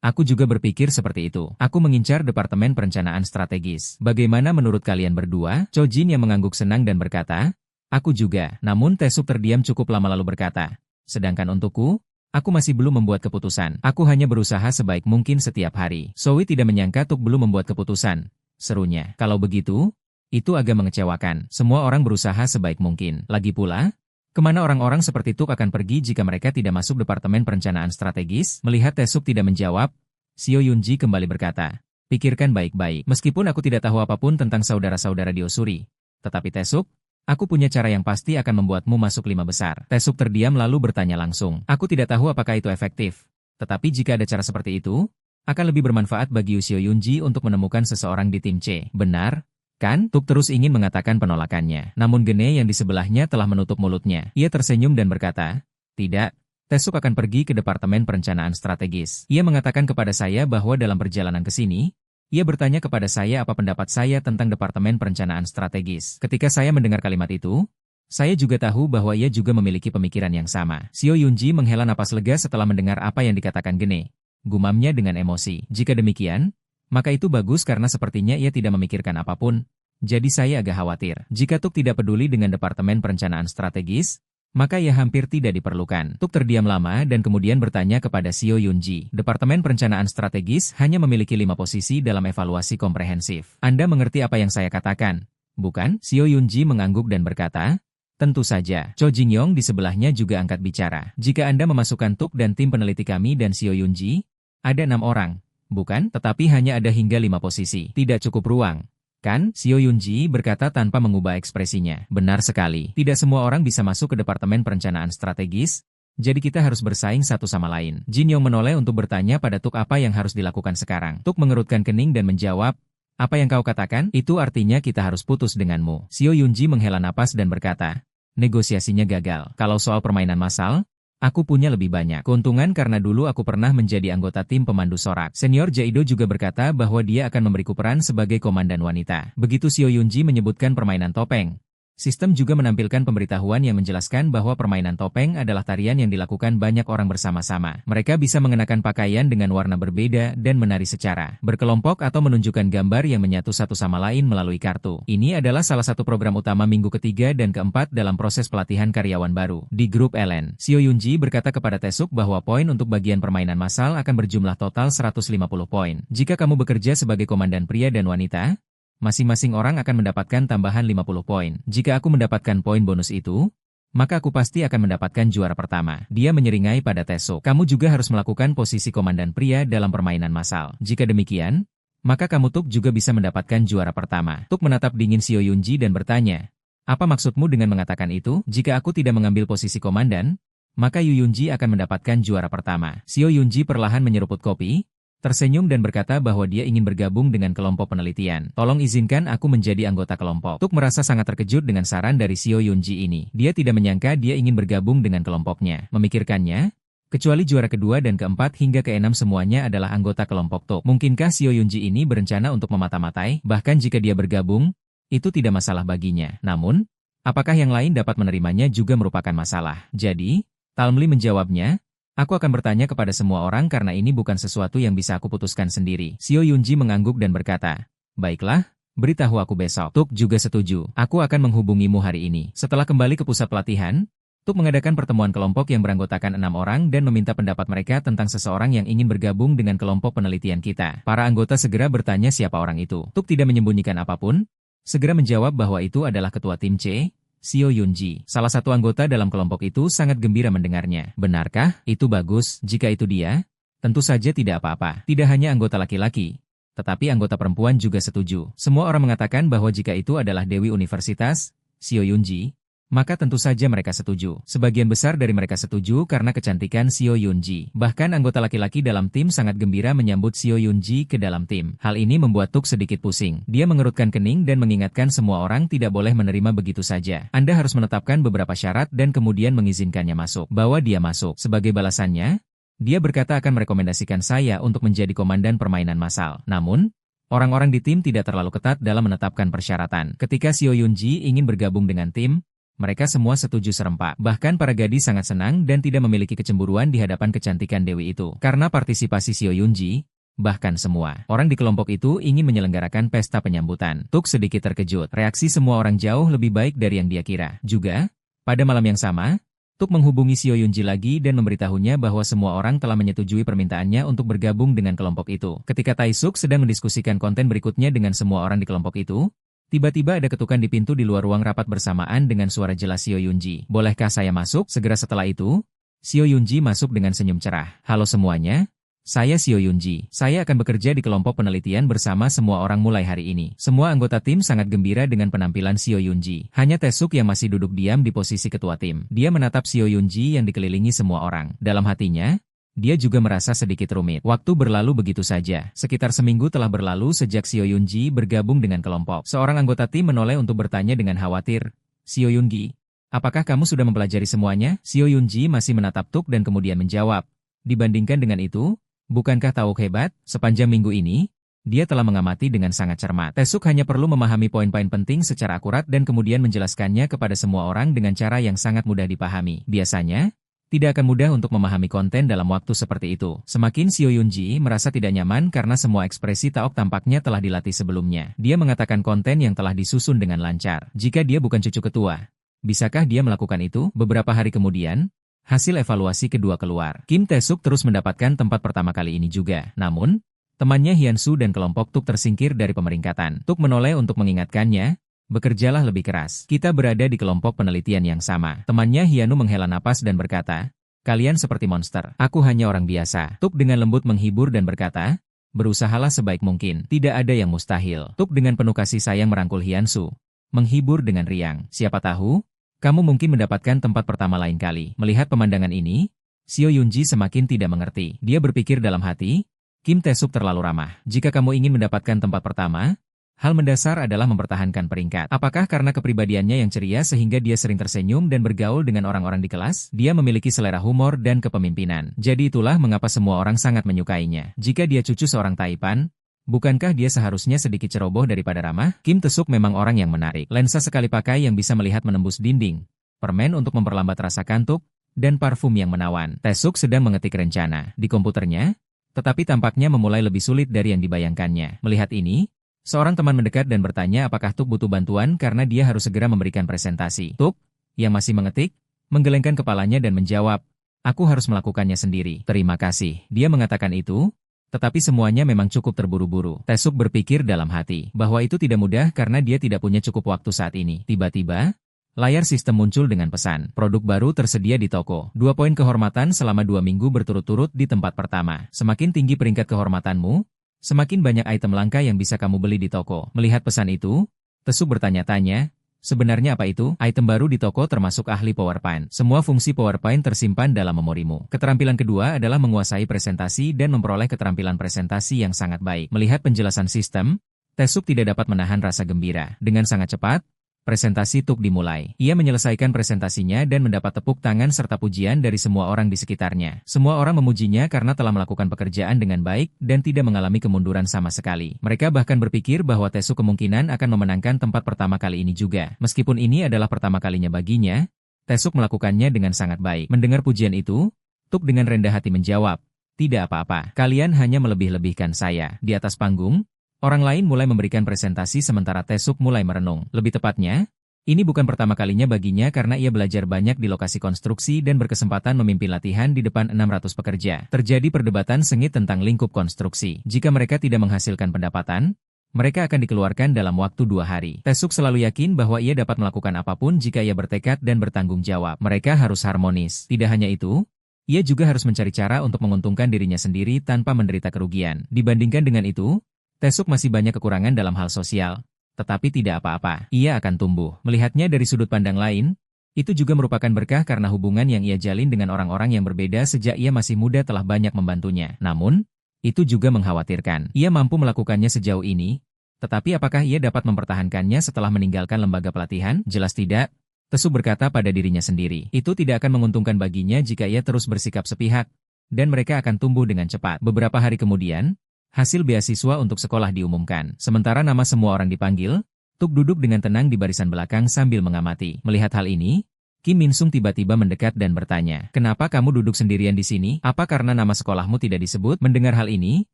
Aku juga berpikir seperti itu. Aku mengincar Departemen Perencanaan Strategis. Bagaimana menurut kalian berdua? Cho Jin yang mengangguk senang dan berkata, aku juga. Namun Tae-suk terdiam cukup lama lalu berkata, sedangkan untukku, aku masih belum membuat keputusan. Aku hanya berusaha sebaik mungkin setiap hari. Zoe tidak menyangka Tuk belum membuat keputusan. Serunya, kalau begitu, itu agak mengecewakan. Semua orang berusaha sebaik mungkin. Lagi pula, kemana orang-orang seperti Tuk akan pergi jika mereka tidak masuk Departemen Perencanaan Strategis? Melihat Tae-suk tidak menjawab, Seo Yunji kembali berkata, pikirkan baik-baik. Meskipun aku tidak tahu apapun tentang saudara-saudara di Osuri, tetapi Tae-suk, aku punya cara yang pasti akan membuatmu masuk 5 besar. Tae-suk terdiam lalu bertanya langsung, aku tidak tahu apakah itu efektif. Tetapi jika ada cara seperti itu, akan lebih bermanfaat bagi Seo Yunji untuk menemukan seseorang di tim C. Benar? Kan? Tuk terus ingin mengatakan penolakannya. Namun Gene yang di sebelahnya telah menutup mulutnya. Ia tersenyum dan berkata, tidak, Tae-suk akan pergi ke Departemen Perencanaan Strategis. Ia mengatakan kepada saya bahwa dalam perjalanan ke sini, ia bertanya kepada saya apa pendapat saya tentang Departemen Perencanaan Strategis. Ketika saya mendengar kalimat itu, saya juga tahu bahwa ia juga memiliki pemikiran yang sama. Seo Yunji menghela napas lega setelah mendengar apa yang dikatakan Gene. Gumamnya dengan emosi. Jika demikian, maka itu bagus karena sepertinya ia tidak memikirkan apapun. Jadi saya agak khawatir. Jika Tuk tidak peduli dengan Departemen Perencanaan Strategis, maka ia hampir tidak diperlukan. Tuk terdiam lama dan kemudian bertanya kepada Seo Yunji. Departemen Perencanaan Strategis hanya memiliki 5 posisi dalam evaluasi komprehensif. Anda mengerti apa yang saya katakan, bukan? Seo Yunji mengangguk dan berkata, tentu saja. Cho Jingyong di sebelahnya juga angkat bicara. Jika Anda memasukkan Tuk dan tim peneliti kami dan Seo Yunji, ada 6 orang. Bukan, tetapi hanya ada hingga 5 posisi. Tidak cukup ruang. Kan? Seo Yunji berkata tanpa mengubah ekspresinya. Benar sekali. Tidak semua orang bisa masuk ke Departemen Perencanaan Strategis, jadi kita harus bersaing satu sama lain. Jin Yong menoleh untuk bertanya pada Tuk apa yang harus dilakukan sekarang. Tuk mengerutkan kening dan menjawab, apa yang kau katakan? Itu artinya kita harus putus denganmu. Seo Yunji menghela napas dan berkata, negosiasinya gagal. Kalau soal permainan massal, aku punya lebih banyak keuntungan karena dulu aku pernah menjadi anggota tim pemandu sorak. Senior Jaido juga berkata bahwa dia akan memberiku peran sebagai komandan wanita. Begitu Seo Yunji menyebutkan permainan topeng, sistem juga menampilkan pemberitahuan yang menjelaskan bahwa permainan topeng adalah tarian yang dilakukan banyak orang bersama-sama. Mereka bisa mengenakan pakaian dengan warna berbeda dan menari secara berkelompok atau menunjukkan gambar yang menyatu satu sama lain melalui kartu. Ini adalah salah satu program utama minggu ketiga dan keempat dalam proses pelatihan karyawan baru di grup LN. Seo Yunji berkata kepada Tae-suk bahwa poin untuk bagian permainan massal akan berjumlah total 150 poin. Jika kamu bekerja sebagai komandan pria dan wanita, masing-masing orang akan mendapatkan tambahan 50 poin. Jika aku mendapatkan poin bonus itu, maka aku pasti akan mendapatkan juara pertama. Dia menyeringai pada Tae-suk. Kamu juga harus melakukan posisi komandan pria dalam permainan massal. Jika demikian, maka kamu Tuk juga bisa mendapatkan juara pertama. Tuk menatap dingin Seo Yunji dan bertanya, apa maksudmu dengan mengatakan itu? Jika aku tidak mengambil posisi komandan, maka Yu Yunji akan mendapatkan juara pertama. Seo Yunji perlahan menyeruput kopi, tersenyum dan berkata bahwa dia ingin bergabung dengan kelompok penelitian. Tolong izinkan aku menjadi anggota kelompok. Tuk merasa sangat terkejut dengan saran dari Seo Yunji ini. Dia tidak menyangka dia ingin bergabung dengan kelompoknya. Memikirkannya, kecuali juara kedua dan keempat hingga keenam semuanya adalah anggota kelompok Tuk. Mungkinkah Seo Yunji ini berencana untuk memata-matai? Bahkan jika dia bergabung, itu tidak masalah baginya. Namun, apakah yang lain dapat menerimanya juga merupakan masalah. Jadi, Talmli menjawabnya, aku akan bertanya kepada semua orang karena ini bukan sesuatu yang bisa aku putuskan sendiri. Seo Yunji mengangguk dan berkata, baiklah, beritahu aku besok. Tuk juga setuju. Aku akan menghubungimu hari ini. Setelah kembali ke pusat pelatihan, Tuk mengadakan pertemuan kelompok yang beranggotakan 6 orang dan meminta pendapat mereka tentang seseorang yang ingin bergabung dengan kelompok penelitian kita. Para anggota segera bertanya siapa orang itu. Tuk tidak menyembunyikan apapun, segera menjawab bahwa itu adalah ketua tim C, Seo Yunji. Salah satu anggota dalam kelompok itu sangat gembira mendengarnya. Benarkah? Itu bagus. Jika itu dia, tentu saja tidak apa-apa. Tidak hanya anggota laki-laki, tetapi anggota perempuan juga setuju. Semua orang mengatakan bahwa jika itu adalah Dewi Universitas, Seo Yunji, maka tentu saja mereka setuju. Sebagian besar dari mereka setuju karena kecantikan Seo Yunji. Bahkan anggota laki-laki dalam tim sangat gembira menyambut Seo Yunji ke dalam tim. Hal ini membuat Tuk sedikit pusing. Dia mengerutkan kening dan mengingatkan semua orang tidak boleh menerima begitu saja. Anda harus menetapkan beberapa syarat dan kemudian mengizinkannya masuk. Bawa dia masuk. Sebagai balasannya, dia berkata akan merekomendasikan saya untuk menjadi komandan permainan massal. Namun, orang-orang di tim tidak terlalu ketat dalam menetapkan persyaratan. Ketika Seo Yunji ingin bergabung dengan tim, Mereka semua setuju serempak. Bahkan para gadis sangat senang dan tidak memiliki kecemburuan di hadapan kecantikan dewi itu. Karena partisipasi Xiao Yunji, bahkan semua orang di kelompok itu ingin menyelenggarakan pesta penyambutan. Tuk sedikit terkejut. Reaksi semua orang jauh lebih baik dari yang dia kira. Juga, pada malam yang sama, Tuk menghubungi Xiao Yunji lagi dan memberitahunya bahwa semua orang telah menyetujui permintaannya untuk bergabung dengan kelompok itu. Ketika Taisuk sedang mendiskusikan konten berikutnya dengan semua orang di kelompok itu, tiba-tiba ada ketukan di pintu di luar ruang rapat bersamaan dengan suara jelas Xiao Yunji. "Bolehkah saya masuk?" Segera setelah itu, Xiao Yunji masuk dengan senyum cerah. "Halo semuanya, saya Xiao Yunji. Saya akan bekerja di kelompok penelitian bersama semua orang mulai hari ini." Semua anggota tim sangat gembira dengan penampilan Xiao Yunji. Hanya Taesuk yang masih duduk diam di posisi ketua tim. Dia menatap Xiao Yunji yang dikelilingi semua orang. Dalam hatinya, dia juga merasa sedikit rumit. Waktu berlalu begitu saja. Sekitar seminggu telah berlalu sejak Xiao Yunji bergabung dengan kelompok. Seorang anggota tim menoleh untuk bertanya dengan khawatir, "Xiao Yunji, apakah kamu sudah mempelajari semuanya?" Xiao Yunji masih menatap Tuk dan kemudian menjawab, "Dibandingkan dengan itu, bukankah Tauk hebat? Sepanjang minggu ini, dia telah mengamati dengan sangat cermat. Taesuk hanya perlu memahami poin-poin penting secara akurat dan kemudian menjelaskannya kepada semua orang dengan cara yang sangat mudah dipahami. Biasanya, tidak akan mudah untuk memahami konten dalam waktu seperti itu." Semakin Xiao Yunji merasa tidak nyaman karena semua ekspresi Taok tampaknya telah dilatih sebelumnya. Dia mengatakan konten yang telah disusun dengan lancar. Jika dia bukan cucu ketua, bisakah dia melakukan itu? Beberapa hari kemudian, hasil evaluasi kedua keluar. Kim Taesuk terus mendapatkan tempat pertama kali ini juga. Namun, temannya Hyunsu dan kelompok Tuk tersingkir dari pemeringkatan. Tuk menoleh untuk mengingatkannya, "Bekerjalah lebih keras. Kita berada di kelompok penelitian yang sama." Temannya Hyunu menghela napas dan berkata, "Kalian seperti monster. Aku hanya orang biasa." Tuk dengan lembut menghibur dan berkata, "Berusahalah sebaik mungkin. Tidak ada yang mustahil." Tuk dengan penuh kasih sayang merangkul Hyunsu, menghibur dengan riang. "Siapa tahu, kamu mungkin mendapatkan tempat pertama lain kali." Melihat pemandangan ini, Xiao Yunji semakin tidak mengerti. Dia berpikir dalam hati, Kim Taesuk terlalu ramah. Jika kamu ingin mendapatkan tempat pertama, hal mendasar adalah mempertahankan peringkat. Apakah karena kepribadiannya yang ceria sehingga dia sering tersenyum dan bergaul dengan orang-orang di kelas? Dia memiliki selera humor dan kepemimpinan. Jadi itulah mengapa semua orang sangat menyukainya. Jika dia cucu seorang Taipan, bukankah dia seharusnya sedikit ceroboh daripada ramah? Kim Taesuk memang orang yang menarik. Lensa sekali pakai yang bisa melihat menembus dinding, permen untuk memperlambat rasa kantuk, dan parfum yang menawan. Taesuk sedang mengetik rencana di komputernya, tetapi tampaknya memulai lebih sulit dari yang dibayangkannya. Melihat ini, seorang teman mendekat dan bertanya apakah Tuk butuh bantuan karena dia harus segera memberikan presentasi. Tuk, yang masih mengetik, menggelengkan kepalanya dan menjawab, "Aku harus melakukannya sendiri." "Terima kasih." Dia mengatakan itu, tetapi semuanya memang cukup terburu-buru. Taesuk berpikir dalam hati bahwa itu tidak mudah karena dia tidak punya cukup waktu saat ini. Tiba-tiba, layar sistem muncul dengan pesan, "Produk baru tersedia di toko. 2 poin kehormatan selama 2 minggu berturut-turut di tempat pertama. Semakin tinggi peringkat kehormatanmu, semakin banyak item langka yang bisa kamu beli di toko." Melihat pesan itu, Taesuk bertanya-tanya, sebenarnya apa itu? Item baru di toko termasuk ahli PowerPoint. Semua fungsi PowerPoint tersimpan dalam memorimu. Keterampilan kedua adalah menguasai presentasi dan memperoleh keterampilan presentasi yang sangat baik. Melihat penjelasan sistem, Taesuk tidak dapat menahan rasa gembira. Dengan sangat cepat, presentasi Tuk dimulai. Ia menyelesaikan presentasinya dan mendapat tepuk tangan serta pujian dari semua orang di sekitarnya. Semua orang memujinya karena telah melakukan pekerjaan dengan baik dan tidak mengalami kemunduran sama sekali. Mereka bahkan berpikir bahwa Taesuk kemungkinan akan memenangkan tempat pertama kali ini juga. Meskipun ini adalah pertama kalinya baginya, Taesuk melakukannya dengan sangat baik. Mendengar pujian itu, Tuk dengan rendah hati menjawab, "Tidak apa-apa. Kalian hanya melebih-lebihkan saya." Di atas panggung, orang lain mulai memberikan presentasi sementara Taesuk mulai merenung. Lebih tepatnya, ini bukan pertama kalinya baginya karena ia belajar banyak di lokasi konstruksi dan berkesempatan memimpin latihan di depan 600 pekerja. Terjadi perdebatan sengit tentang lingkup konstruksi. Jika mereka tidak menghasilkan pendapatan, mereka akan dikeluarkan dalam waktu 2 hari. Taesuk selalu yakin bahwa ia dapat melakukan apapun jika ia bertekad dan bertanggung jawab. Mereka harus harmonis. Tidak hanya itu, ia juga harus mencari cara untuk menguntungkan dirinya sendiri tanpa menderita kerugian. Dibandingkan dengan itu, Taesuk masih banyak kekurangan dalam hal sosial, tetapi tidak apa-apa. Ia akan tumbuh. Melihatnya dari sudut pandang lain, itu juga merupakan berkah karena hubungan yang ia jalin dengan orang-orang yang berbeda sejak ia masih muda telah banyak membantunya. Namun, itu juga mengkhawatirkan. Ia mampu melakukannya sejauh ini, tetapi apakah ia dapat mempertahankannya setelah meninggalkan lembaga pelatihan? Jelas tidak. Taesuk berkata pada dirinya sendiri. Itu tidak akan menguntungkan baginya jika ia terus bersikap sepihak, dan mereka akan tumbuh dengan cepat. Beberapa hari kemudian, hasil beasiswa untuk sekolah diumumkan. Sementara nama semua orang dipanggil, Tuk duduk dengan tenang di barisan belakang sambil mengamati. Melihat hal ini, Kim Min Sung tiba-tiba mendekat dan bertanya, "Kenapa kamu duduk sendirian di sini? Apa karena nama sekolahmu tidak disebut?" Mendengar hal ini,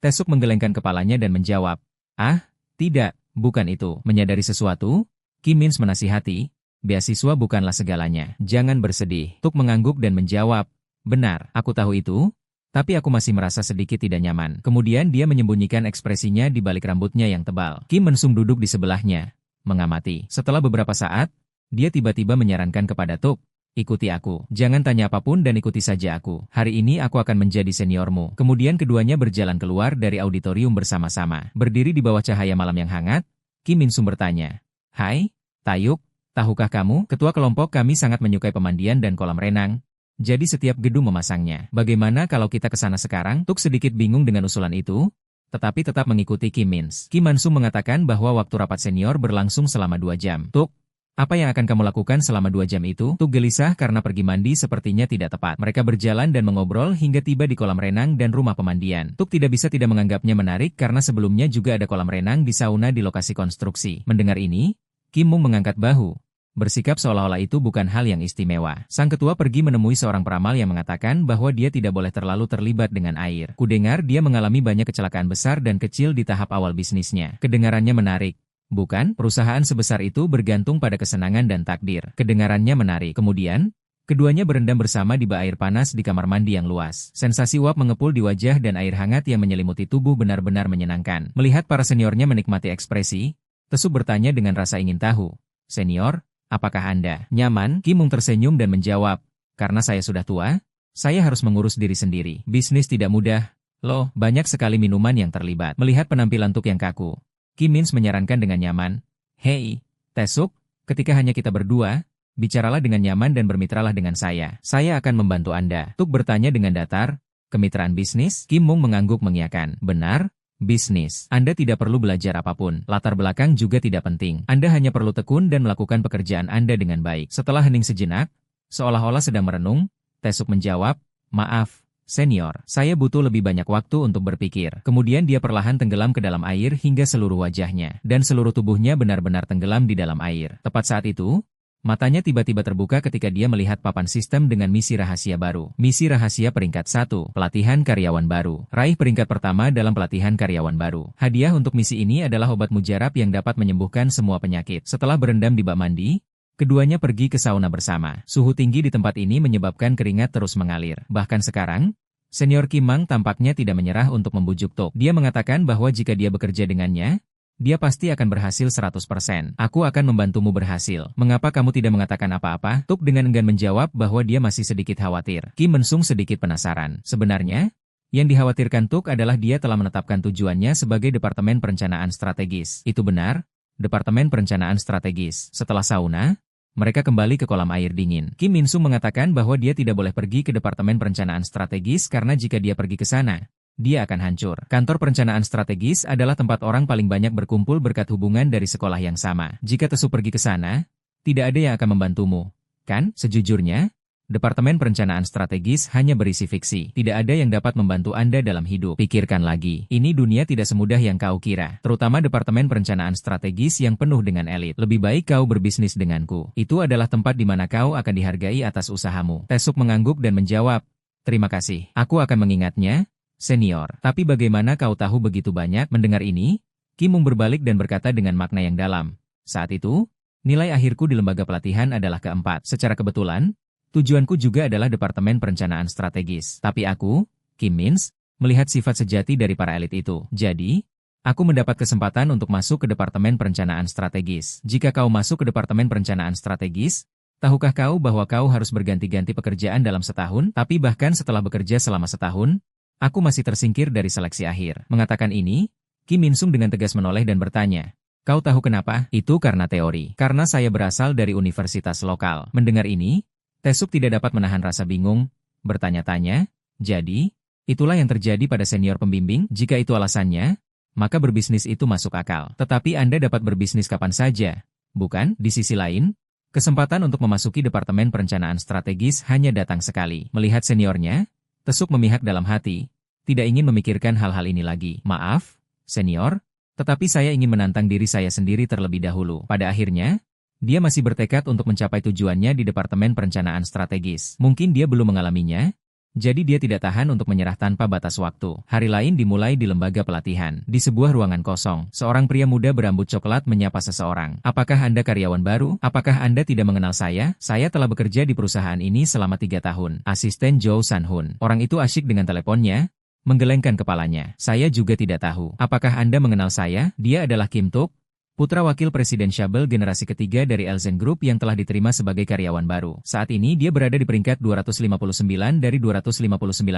Taesuk menggelengkan kepalanya dan menjawab, "Ah, tidak, bukan itu." Menyadari sesuatu, Kim Min menasihati, "Beasiswa bukanlah segalanya. Jangan bersedih." Tuk mengangguk dan menjawab, "Benar, aku tahu itu. Tapi aku masih merasa sedikit tidak nyaman." Kemudian dia menyembunyikan ekspresinya di balik rambutnya yang tebal. Kim Mensung duduk di sebelahnya, mengamati. Setelah beberapa saat, dia tiba-tiba menyarankan kepada Tuk, "Ikuti aku. Jangan tanya apapun dan ikuti saja aku. Hari ini aku akan menjadi seniormu." Kemudian keduanya berjalan keluar dari auditorium bersama-sama. Berdiri di bawah cahaya malam yang hangat, Kim Min Sung bertanya, "Hai, Taeyuk, tahukah kamu, ketua kelompok kami sangat menyukai pemandian dan kolam renang. Jadi setiap gedung memasangnya. Bagaimana kalau kita ke sana sekarang?" Tuk sedikit bingung dengan usulan itu, tetapi tetap mengikuti Kim Min. Kim Mansung mengatakan bahwa waktu rapat senior berlangsung selama 2 jam. "Tuk, apa yang akan kamu lakukan selama 2 jam itu?" Tuk gelisah karena pergi mandi sepertinya tidak tepat. Mereka berjalan dan mengobrol hingga tiba di kolam renang dan rumah pemandian. Tuk tidak bisa tidak menganggapnya menarik karena sebelumnya juga ada kolam renang di sauna di lokasi konstruksi. Mendengar ini, Kim Mung mengangkat bahu, bersikap seolah-olah itu bukan hal yang istimewa. Sang ketua pergi menemui seorang peramal yang mengatakan bahwa dia tidak boleh terlalu terlibat dengan air. Kudengar dia mengalami banyak kecelakaan besar dan kecil di tahap awal bisnisnya. Kedengarannya menarik, bukan? Perusahaan sebesar itu bergantung pada kesenangan dan takdir. Kedengarannya menarik. Kemudian, keduanya berendam bersama di bak air panas di kamar mandi yang luas. Sensasi uap mengepul di wajah dan air hangat yang menyelimuti tubuh benar-benar menyenangkan. Melihat para seniornya menikmati ekspresi, Tesu bertanya dengan rasa ingin tahu, "Senior, apakah Anda nyaman?" Kim Mung tersenyum dan menjawab, "Karena saya sudah tua, saya harus mengurus diri sendiri. Bisnis tidak mudah, loh, banyak sekali minuman yang terlibat." Melihat penampilan Tuk yang kaku, Kim Min menyarankan dengan nyaman, "Hei, Taesuk, ketika hanya kita berdua, bicaralah dengan nyaman dan bermitralah dengan saya. Saya akan membantu Anda." Tuk bertanya dengan datar, "Kemitraan bisnis?" Kim Mung mengangguk mengiyakan, "Benar. Bisnis. Anda tidak perlu belajar apapun. Latar belakang juga tidak penting. Anda hanya perlu tekun dan melakukan pekerjaan Anda dengan baik." Setelah hening sejenak, seolah-olah sedang merenung, Taesuk menjawab, "Maaf, senior. Saya butuh lebih banyak waktu untuk berpikir." Kemudian dia perlahan tenggelam ke dalam air hingga seluruh wajahnya dan seluruh tubuhnya benar-benar tenggelam di dalam air. Tepat saat itu, matanya tiba-tiba terbuka ketika dia melihat papan sistem dengan misi rahasia baru. Misi rahasia peringkat 1, pelatihan karyawan baru. Raih peringkat pertama dalam pelatihan karyawan baru. Hadiah untuk misi ini adalah obat mujarab yang dapat menyembuhkan semua penyakit. Setelah berendam di bak mandi, keduanya pergi ke sauna bersama. Suhu tinggi di tempat ini menyebabkan keringat terus mengalir. Bahkan sekarang, senior Kim Mang tampaknya tidak menyerah untuk membujuk Tuk. Dia mengatakan bahwa jika dia bekerja dengannya, dia pasti akan berhasil 100%. "Aku akan membantumu berhasil. Mengapa kamu tidak mengatakan apa-apa?" Tuk dengan enggan menjawab bahwa dia masih sedikit khawatir. Kim Mensung sedikit penasaran. Sebenarnya, yang dikhawatirkan Tuk adalah dia telah menetapkan tujuannya sebagai Departemen Perencanaan Strategis. Itu benar, Departemen Perencanaan Strategis. Setelah sauna, mereka kembali ke kolam air dingin. Kim Min Sung mengatakan bahwa dia tidak boleh pergi ke Departemen Perencanaan Strategis karena jika dia pergi ke sana, dia akan hancur. Kantor perencanaan strategis adalah tempat orang paling banyak berkumpul berkat hubungan dari sekolah yang sama. Jika Tesu pergi ke sana, tidak ada yang akan membantumu. Kan? Sejujurnya, Departemen Perencanaan Strategis hanya berisi fiksi. Tidak ada yang dapat membantu Anda dalam hidup. Pikirkan lagi. Ini dunia tidak semudah yang kau kira. Terutama Departemen Perencanaan Strategis yang penuh dengan elit. Lebih baik kau berbisnis denganku. Itu adalah tempat di mana kau akan dihargai atas usahamu. Taesuk mengangguk dan menjawab, "Terima kasih. Aku akan mengingatnya, senior." "Tapi bagaimana kau tahu begitu banyak?" Mendengar ini, Kim Mung berbalik dan berkata dengan makna yang dalam, "Saat itu, nilai akhirku di lembaga pelatihan adalah keempat. Secara kebetulan, tujuanku juga adalah Departemen Perencanaan Strategis. Tapi aku, Kim Min, melihat sifat sejati dari para elit itu. Jadi, aku mendapat kesempatan untuk masuk ke Departemen Perencanaan Strategis. Jika kau masuk ke Departemen Perencanaan Strategis, tahukah kau bahwa kau harus berganti-ganti pekerjaan dalam setahun? Tapi bahkan setelah bekerja selama setahun, aku masih tersingkir dari seleksi akhir." Mengatakan ini, Kim Min Sung dengan tegas menoleh dan bertanya, "Kau tahu kenapa?" "Itu karena teori. Karena saya berasal dari universitas lokal." Mendengar ini, Taesuk tidak dapat menahan rasa bingung, bertanya-tanya, "Jadi, itulah yang terjadi pada senior pembimbing? Jika itu alasannya, maka berbisnis itu masuk akal. Tetapi Anda dapat berbisnis kapan saja, bukan?" Di sisi lain, kesempatan untuk memasuki Departemen Perencanaan Strategis hanya datang sekali. Melihat seniornya, Taesuk memihak dalam hati, tidak ingin memikirkan hal-hal ini lagi. "Maaf, senior, Tetapi saya ingin menantang diri saya sendiri terlebih dahulu. Pada akhirnya, dia masih bertekad untuk mencapai tujuannya di Departemen Perencanaan Strategis. Mungkin dia belum mengalaminya, jadi dia tidak tahan untuk menyerah tanpa batas waktu. Hari lain dimulai di lembaga pelatihan. Di sebuah ruangan kosong, seorang pria muda berambut coklat menyapa seseorang. Apakah Anda karyawan baru? Apakah Anda tidak mengenal saya? Saya telah bekerja di perusahaan ini selama 3 tahun. Asisten Joe San-hun. Orang itu asyik dengan teleponnya, menggelengkan kepalanya. Saya juga tidak tahu. Apakah Anda mengenal saya? Dia adalah Kim Tuk, putra wakil presidensiabel generasi ketiga dari Elzen Group yang telah diterima sebagai karyawan baru. Saat ini dia berada di peringkat 259 dari 259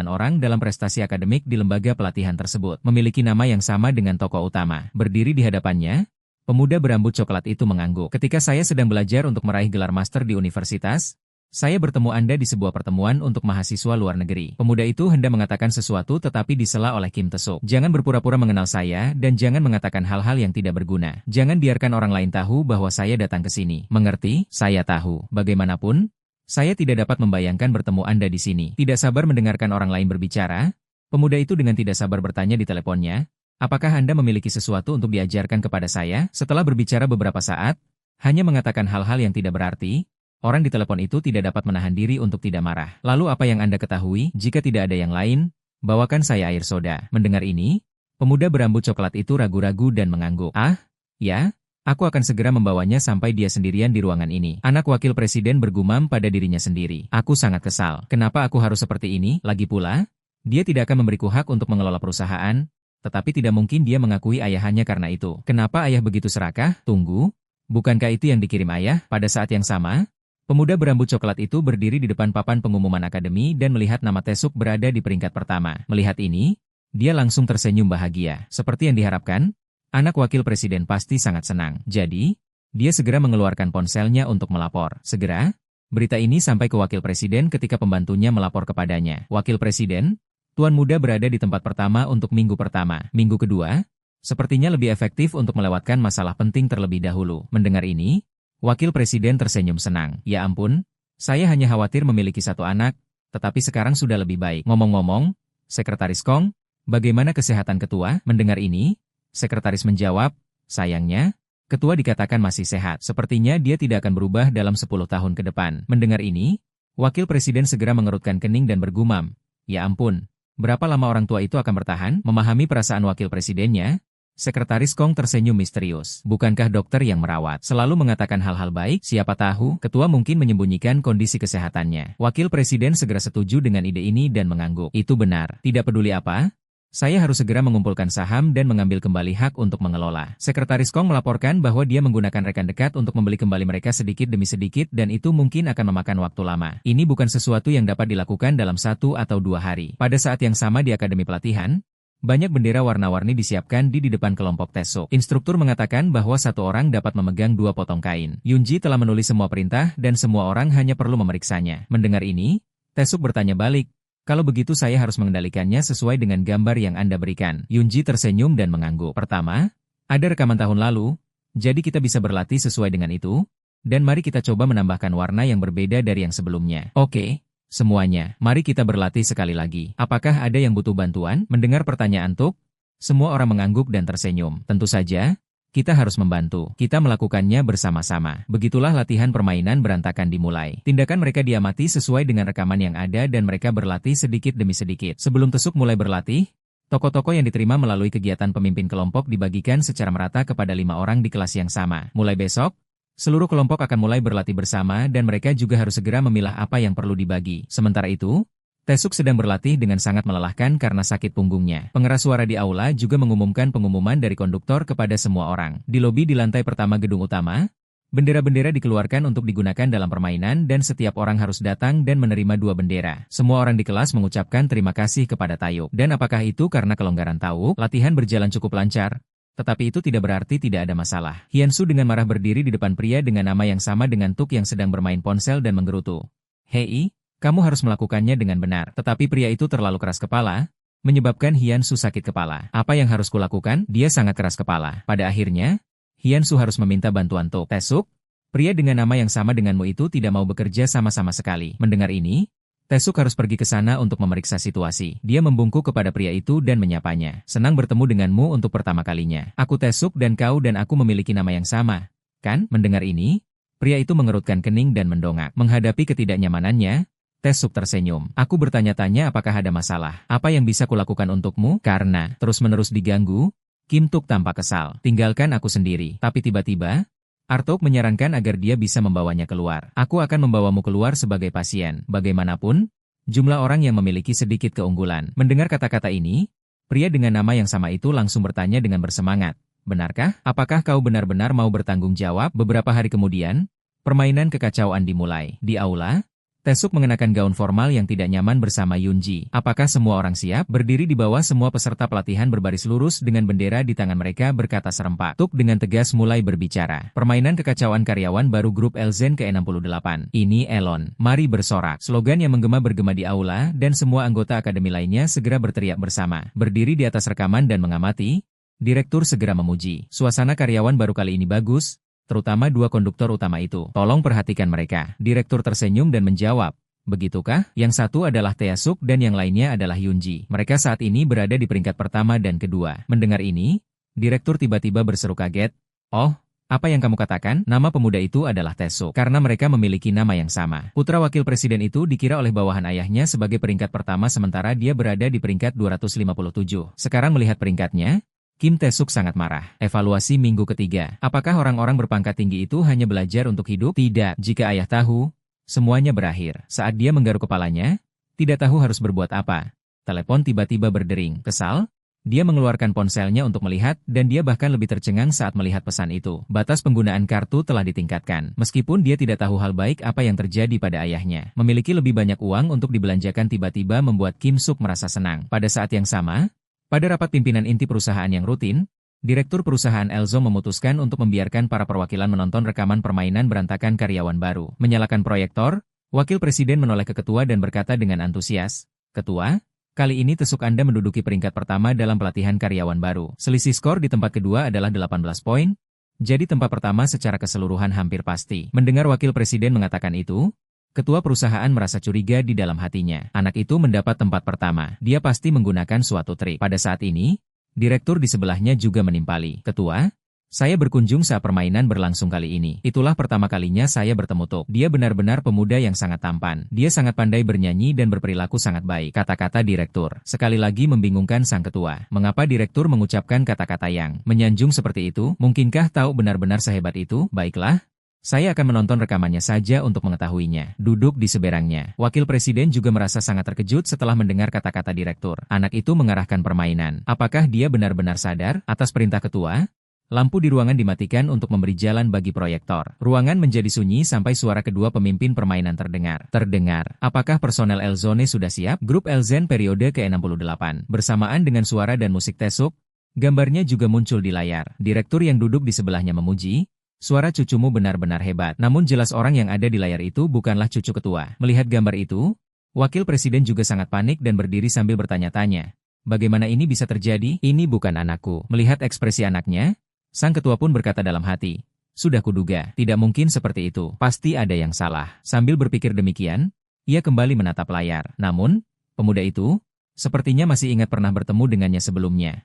orang dalam prestasi akademik di lembaga pelatihan tersebut. Memiliki nama yang sama dengan tokoh utama. Berdiri di hadapannya, pemuda berambut coklat itu mengangguk. Ketika saya sedang belajar untuk meraih gelar master di universitas, saya bertemu Anda di sebuah pertemuan untuk mahasiswa luar negeri. Pemuda itu hendak mengatakan sesuatu tetapi disela oleh Kim Tae-suk. Jangan berpura-pura mengenal saya dan jangan mengatakan hal-hal yang tidak berguna. Jangan biarkan orang lain tahu bahwa saya datang ke sini. Mengerti? Saya tahu. Bagaimanapun, saya tidak dapat membayangkan bertemu Anda di sini. Tidak sabar mendengarkan orang lain berbicara. Pemuda itu dengan tidak sabar bertanya di teleponnya, apakah Anda memiliki sesuatu untuk diajarkan kepada saya? Setelah berbicara beberapa saat, hanya mengatakan hal-hal yang tidak berarti, orang di telepon itu tidak dapat menahan diri untuk tidak marah. Lalu apa yang Anda ketahui? Jika tidak ada yang lain, bawakan saya air soda. Mendengar ini, pemuda berambut coklat itu ragu-ragu dan mengangguk. Ah, ya, aku akan segera membawanya sampai dia sendirian di ruangan ini. Anak wakil presiden bergumam pada dirinya sendiri. Aku sangat kesal. Kenapa aku harus seperti ini? Lagi pula, dia tidak akan memberiku hak untuk mengelola perusahaan, tetapi tidak mungkin dia mengakui ayahannya karena itu. Kenapa ayah begitu serakah? Tunggu, bukankah itu yang dikirim ayah? Pada saat yang sama, pemuda berambut coklat itu berdiri di depan papan pengumuman akademi dan melihat nama Tae-suk berada di peringkat pertama. Melihat ini, dia langsung tersenyum bahagia. Seperti yang diharapkan, anak wakil presiden pasti sangat senang. Jadi, dia segera mengeluarkan ponselnya untuk melapor. Segera, berita ini sampai ke wakil presiden ketika pembantunya melapor kepadanya. Wakil presiden, Tuan muda berada di tempat pertama untuk minggu pertama. Minggu kedua, sepertinya lebih efektif untuk melewatkan masalah penting terlebih dahulu. Mendengar ini, wakil presiden tersenyum senang. Ya ampun, saya hanya khawatir memiliki satu anak, tetapi sekarang sudah lebih baik. Ngomong-ngomong, Sekretaris Kong, bagaimana kesehatan ketua? Mendengar ini, sekretaris menjawab, sayangnya, ketua dikatakan masih sehat. Sepertinya dia tidak akan berubah dalam 10 tahun ke depan. Mendengar ini, wakil presiden segera mengerutkan kening dan bergumam, ya ampun, berapa lama orang tua itu akan bertahan? Memahami perasaan wakil presidennya, Sekretaris Kong tersenyum misterius. Bukankah dokter yang merawat selalu mengatakan hal-hal baik? Siapa tahu, ketua mungkin menyembunyikan kondisi kesehatannya. Wakil presiden segera setuju dengan ide ini dan mengangguk. Itu benar. Tidak peduli apa, saya harus segera mengumpulkan saham dan mengambil kembali hak untuk mengelola. Sekretaris Kong melaporkan bahwa dia menggunakan rekan dekat untuk membeli kembali mereka sedikit demi sedikit dan itu mungkin akan memakan waktu lama. Ini bukan sesuatu yang dapat dilakukan dalam 1 atau 2 hari. Pada saat yang sama di akademi pelatihan, banyak bendera warna-warni disiapkan di depan kelompok Tae-suk. Instruktur mengatakan bahwa satu orang dapat memegang 2 potong kain. Yunji telah menulis semua perintah dan semua orang hanya perlu memeriksanya. Mendengar ini, Tae-suk bertanya balik, kalau begitu saya harus mengendalikannya sesuai dengan gambar yang Anda berikan. Yunji tersenyum dan mengangguk. Pertama, ada rekaman tahun lalu, jadi kita bisa berlatih sesuai dengan itu, dan mari kita coba menambahkan warna yang berbeda dari yang sebelumnya. Oke. Semuanya, mari kita berlatih sekali lagi. Apakah ada yang butuh bantuan? Mendengar pertanyaan Tuk, semua orang mengangguk dan tersenyum. Tentu saja, kita harus membantu. Kita melakukannya bersama-sama. Begitulah latihan permainan berantakan dimulai. Tindakan mereka diamati sesuai dengan rekaman yang ada dan mereka berlatih sedikit demi sedikit. Sebelum Tae-suk mulai berlatih, tokoh-tokoh yang diterima melalui kegiatan pemimpin kelompok dibagikan secara merata kepada 5 orang di kelas yang sama. Mulai besok, seluruh kelompok akan mulai berlatih bersama dan mereka juga harus segera memilah apa yang perlu dibagi. Sementara itu, Tae-suk sedang berlatih dengan sangat melelahkan karena sakit punggungnya. Pengeras suara di aula juga mengumumkan pengumuman dari konduktor kepada semua orang. Di lobi di lantai pertama gedung utama, bendera-bendera dikeluarkan untuk digunakan dalam permainan dan setiap orang harus datang dan menerima 2 bendera. Semua orang di kelas mengucapkan terima kasih kepada Tae-yuk. Dan apakah itu karena kelonggaran Tae-yuk? Latihan berjalan cukup lancar. Tetapi itu tidak berarti tidak ada masalah. Hyun-soo dengan marah berdiri di depan pria dengan nama yang sama dengan Tuk yang sedang bermain ponsel dan menggerutu. Hei, kamu harus melakukannya dengan benar. Tetapi pria itu terlalu keras kepala, menyebabkan Hyun-soo sakit kepala. Apa yang harus kulakukan? Dia sangat keras kepala. Pada akhirnya, Hyun-soo harus meminta bantuan Tuk. Tae-suk, pria dengan nama yang sama denganmu itu tidak mau bekerja sama-sama sekali. Mendengar ini, Taesuk harus pergi ke sana untuk memeriksa situasi. Dia membungkuk kepada pria itu dan menyapanya. Senang bertemu denganmu untuk pertama kalinya. Aku Taesuk dan kau dan aku memiliki nama yang sama. Kan? Mendengar ini, pria itu mengerutkan kening dan mendongak. Menghadapi ketidaknyamanannya, Taesuk tersenyum. Aku bertanya-tanya apakah ada masalah. Apa yang bisa kulakukan untukmu? Karena terus-menerus diganggu, Kim Tuk tampak kesal. Tinggalkan aku sendiri. Tapi tiba-tiba, Artok menyarankan agar dia bisa membawanya keluar. Aku akan membawamu keluar sebagai pasien. Bagaimanapun, jumlah orang yang memiliki sedikit keunggulan. Mendengar kata-kata ini, pria dengan nama yang sama itu langsung bertanya dengan bersemangat. Benarkah? Apakah kau benar-benar mau bertanggung jawab? Beberapa hari kemudian, permainan kekacauan dimulai. Di aula, Taesuk mengenakan gaun formal yang tidak nyaman bersama Yunji. Apakah semua orang siap? Berdiri di bawah semua peserta pelatihan berbaris lurus dengan bendera di tangan mereka berkata serempak. Tuk dengan tegas mulai berbicara. Permainan kekacauan karyawan baru grup Elzen ke-68. Ini Elon. Mari bersorak. Slogan yang menggema-bergema di aula dan semua anggota akademi lainnya segera berteriak bersama. Berdiri di atas rekaman dan mengamati, direktur segera memuji. Suasana karyawan baru kali ini bagus, terutama dua konduktor utama itu. Tolong perhatikan mereka. Direktur tersenyum dan menjawab. Begitukah? Yang satu adalah Taesuk dan yang lainnya adalah Yunji. Mereka saat ini berada di peringkat pertama dan kedua. Mendengar ini, direktur tiba-tiba berseru kaget. Oh, apa yang kamu katakan? Nama pemuda itu adalah Taesuk. Karena mereka memiliki nama yang sama. Putra wakil presiden itu dikira oleh bawahan ayahnya sebagai peringkat pertama sementara dia berada di peringkat 257. Sekarang melihat peringkatnya, Kim Taesuk sangat marah. Evaluasi minggu ketiga. Apakah orang-orang berpangkat tinggi itu hanya belajar untuk hidup? Tidak. Jika ayah tahu, semuanya berakhir. Saat dia menggaruk kepalanya, tidak tahu harus berbuat apa. Telepon tiba-tiba berdering. Kesal? Dia mengeluarkan ponselnya untuk melihat, dan dia bahkan lebih tercengang saat melihat pesan itu. Batas penggunaan kartu telah ditingkatkan. Meskipun dia tidak tahu hal baik apa yang terjadi pada ayahnya. Memiliki lebih banyak uang untuk dibelanjakan tiba-tiba membuat Kim Suk merasa senang. Pada saat yang sama, pada rapat pimpinan inti perusahaan yang rutin, Direktur perusahaan Elzo memutuskan untuk membiarkan para perwakilan menonton rekaman permainan berantakan karyawan baru. Menyalakan proyektor, Wakil Presiden menoleh ke ketua dan berkata dengan antusias, "Ketua, kali ini Taesuk Anda menduduki peringkat pertama dalam pelatihan karyawan baru. Selisih skor di tempat kedua adalah 18 poin, jadi tempat pertama secara keseluruhan hampir pasti." Mendengar Wakil Presiden mengatakan itu, Ketua perusahaan merasa curiga di dalam hatinya. Anak itu mendapat tempat pertama. Dia pasti menggunakan suatu trik. Pada saat ini, direktur di sebelahnya juga menimpali. "Ketua, saya berkunjung saat permainan berlangsung kali ini. Itulah pertama kalinya saya bertemu Tuk. Dia benar-benar pemuda yang sangat tampan. Dia sangat pandai bernyanyi dan berperilaku sangat baik." Kata-kata direktur sekali lagi membingungkan sang ketua. Mengapa direktur mengucapkan kata-kata yang menyanjung seperti itu? Mungkinkah tahu benar-benar sehebat itu? Baiklah. Saya akan menonton rekamannya saja untuk mengetahuinya. Duduk di seberangnya. Wakil Presiden juga merasa sangat terkejut setelah mendengar kata-kata direktur. Anak itu mengarahkan permainan. Apakah dia benar-benar sadar? Atas perintah ketua, lampu di ruangan dimatikan untuk memberi jalan bagi proyektor. Ruangan menjadi sunyi sampai suara kedua pemimpin permainan terdengar. Apakah personel Elzone sudah siap? Grup Elzen periode ke-68. Bersamaan dengan suara dan musik Taesuk, gambarnya juga muncul di layar. Direktur yang duduk di sebelahnya memuji, "Suara cucumu benar-benar hebat." Namun jelas orang yang ada di layar itu bukanlah cucu ketua. Melihat gambar itu, Wakil Presiden juga sangat panik dan berdiri sambil bertanya-tanya. Bagaimana ini bisa terjadi? Ini bukan anakku. Melihat ekspresi anaknya, sang ketua pun berkata dalam hati, "Sudah kuduga, tidak mungkin seperti itu. Pasti ada yang salah." Sambil berpikir demikian, ia kembali menatap layar. Namun, pemuda itu, sepertinya masih ingat pernah bertemu dengannya sebelumnya.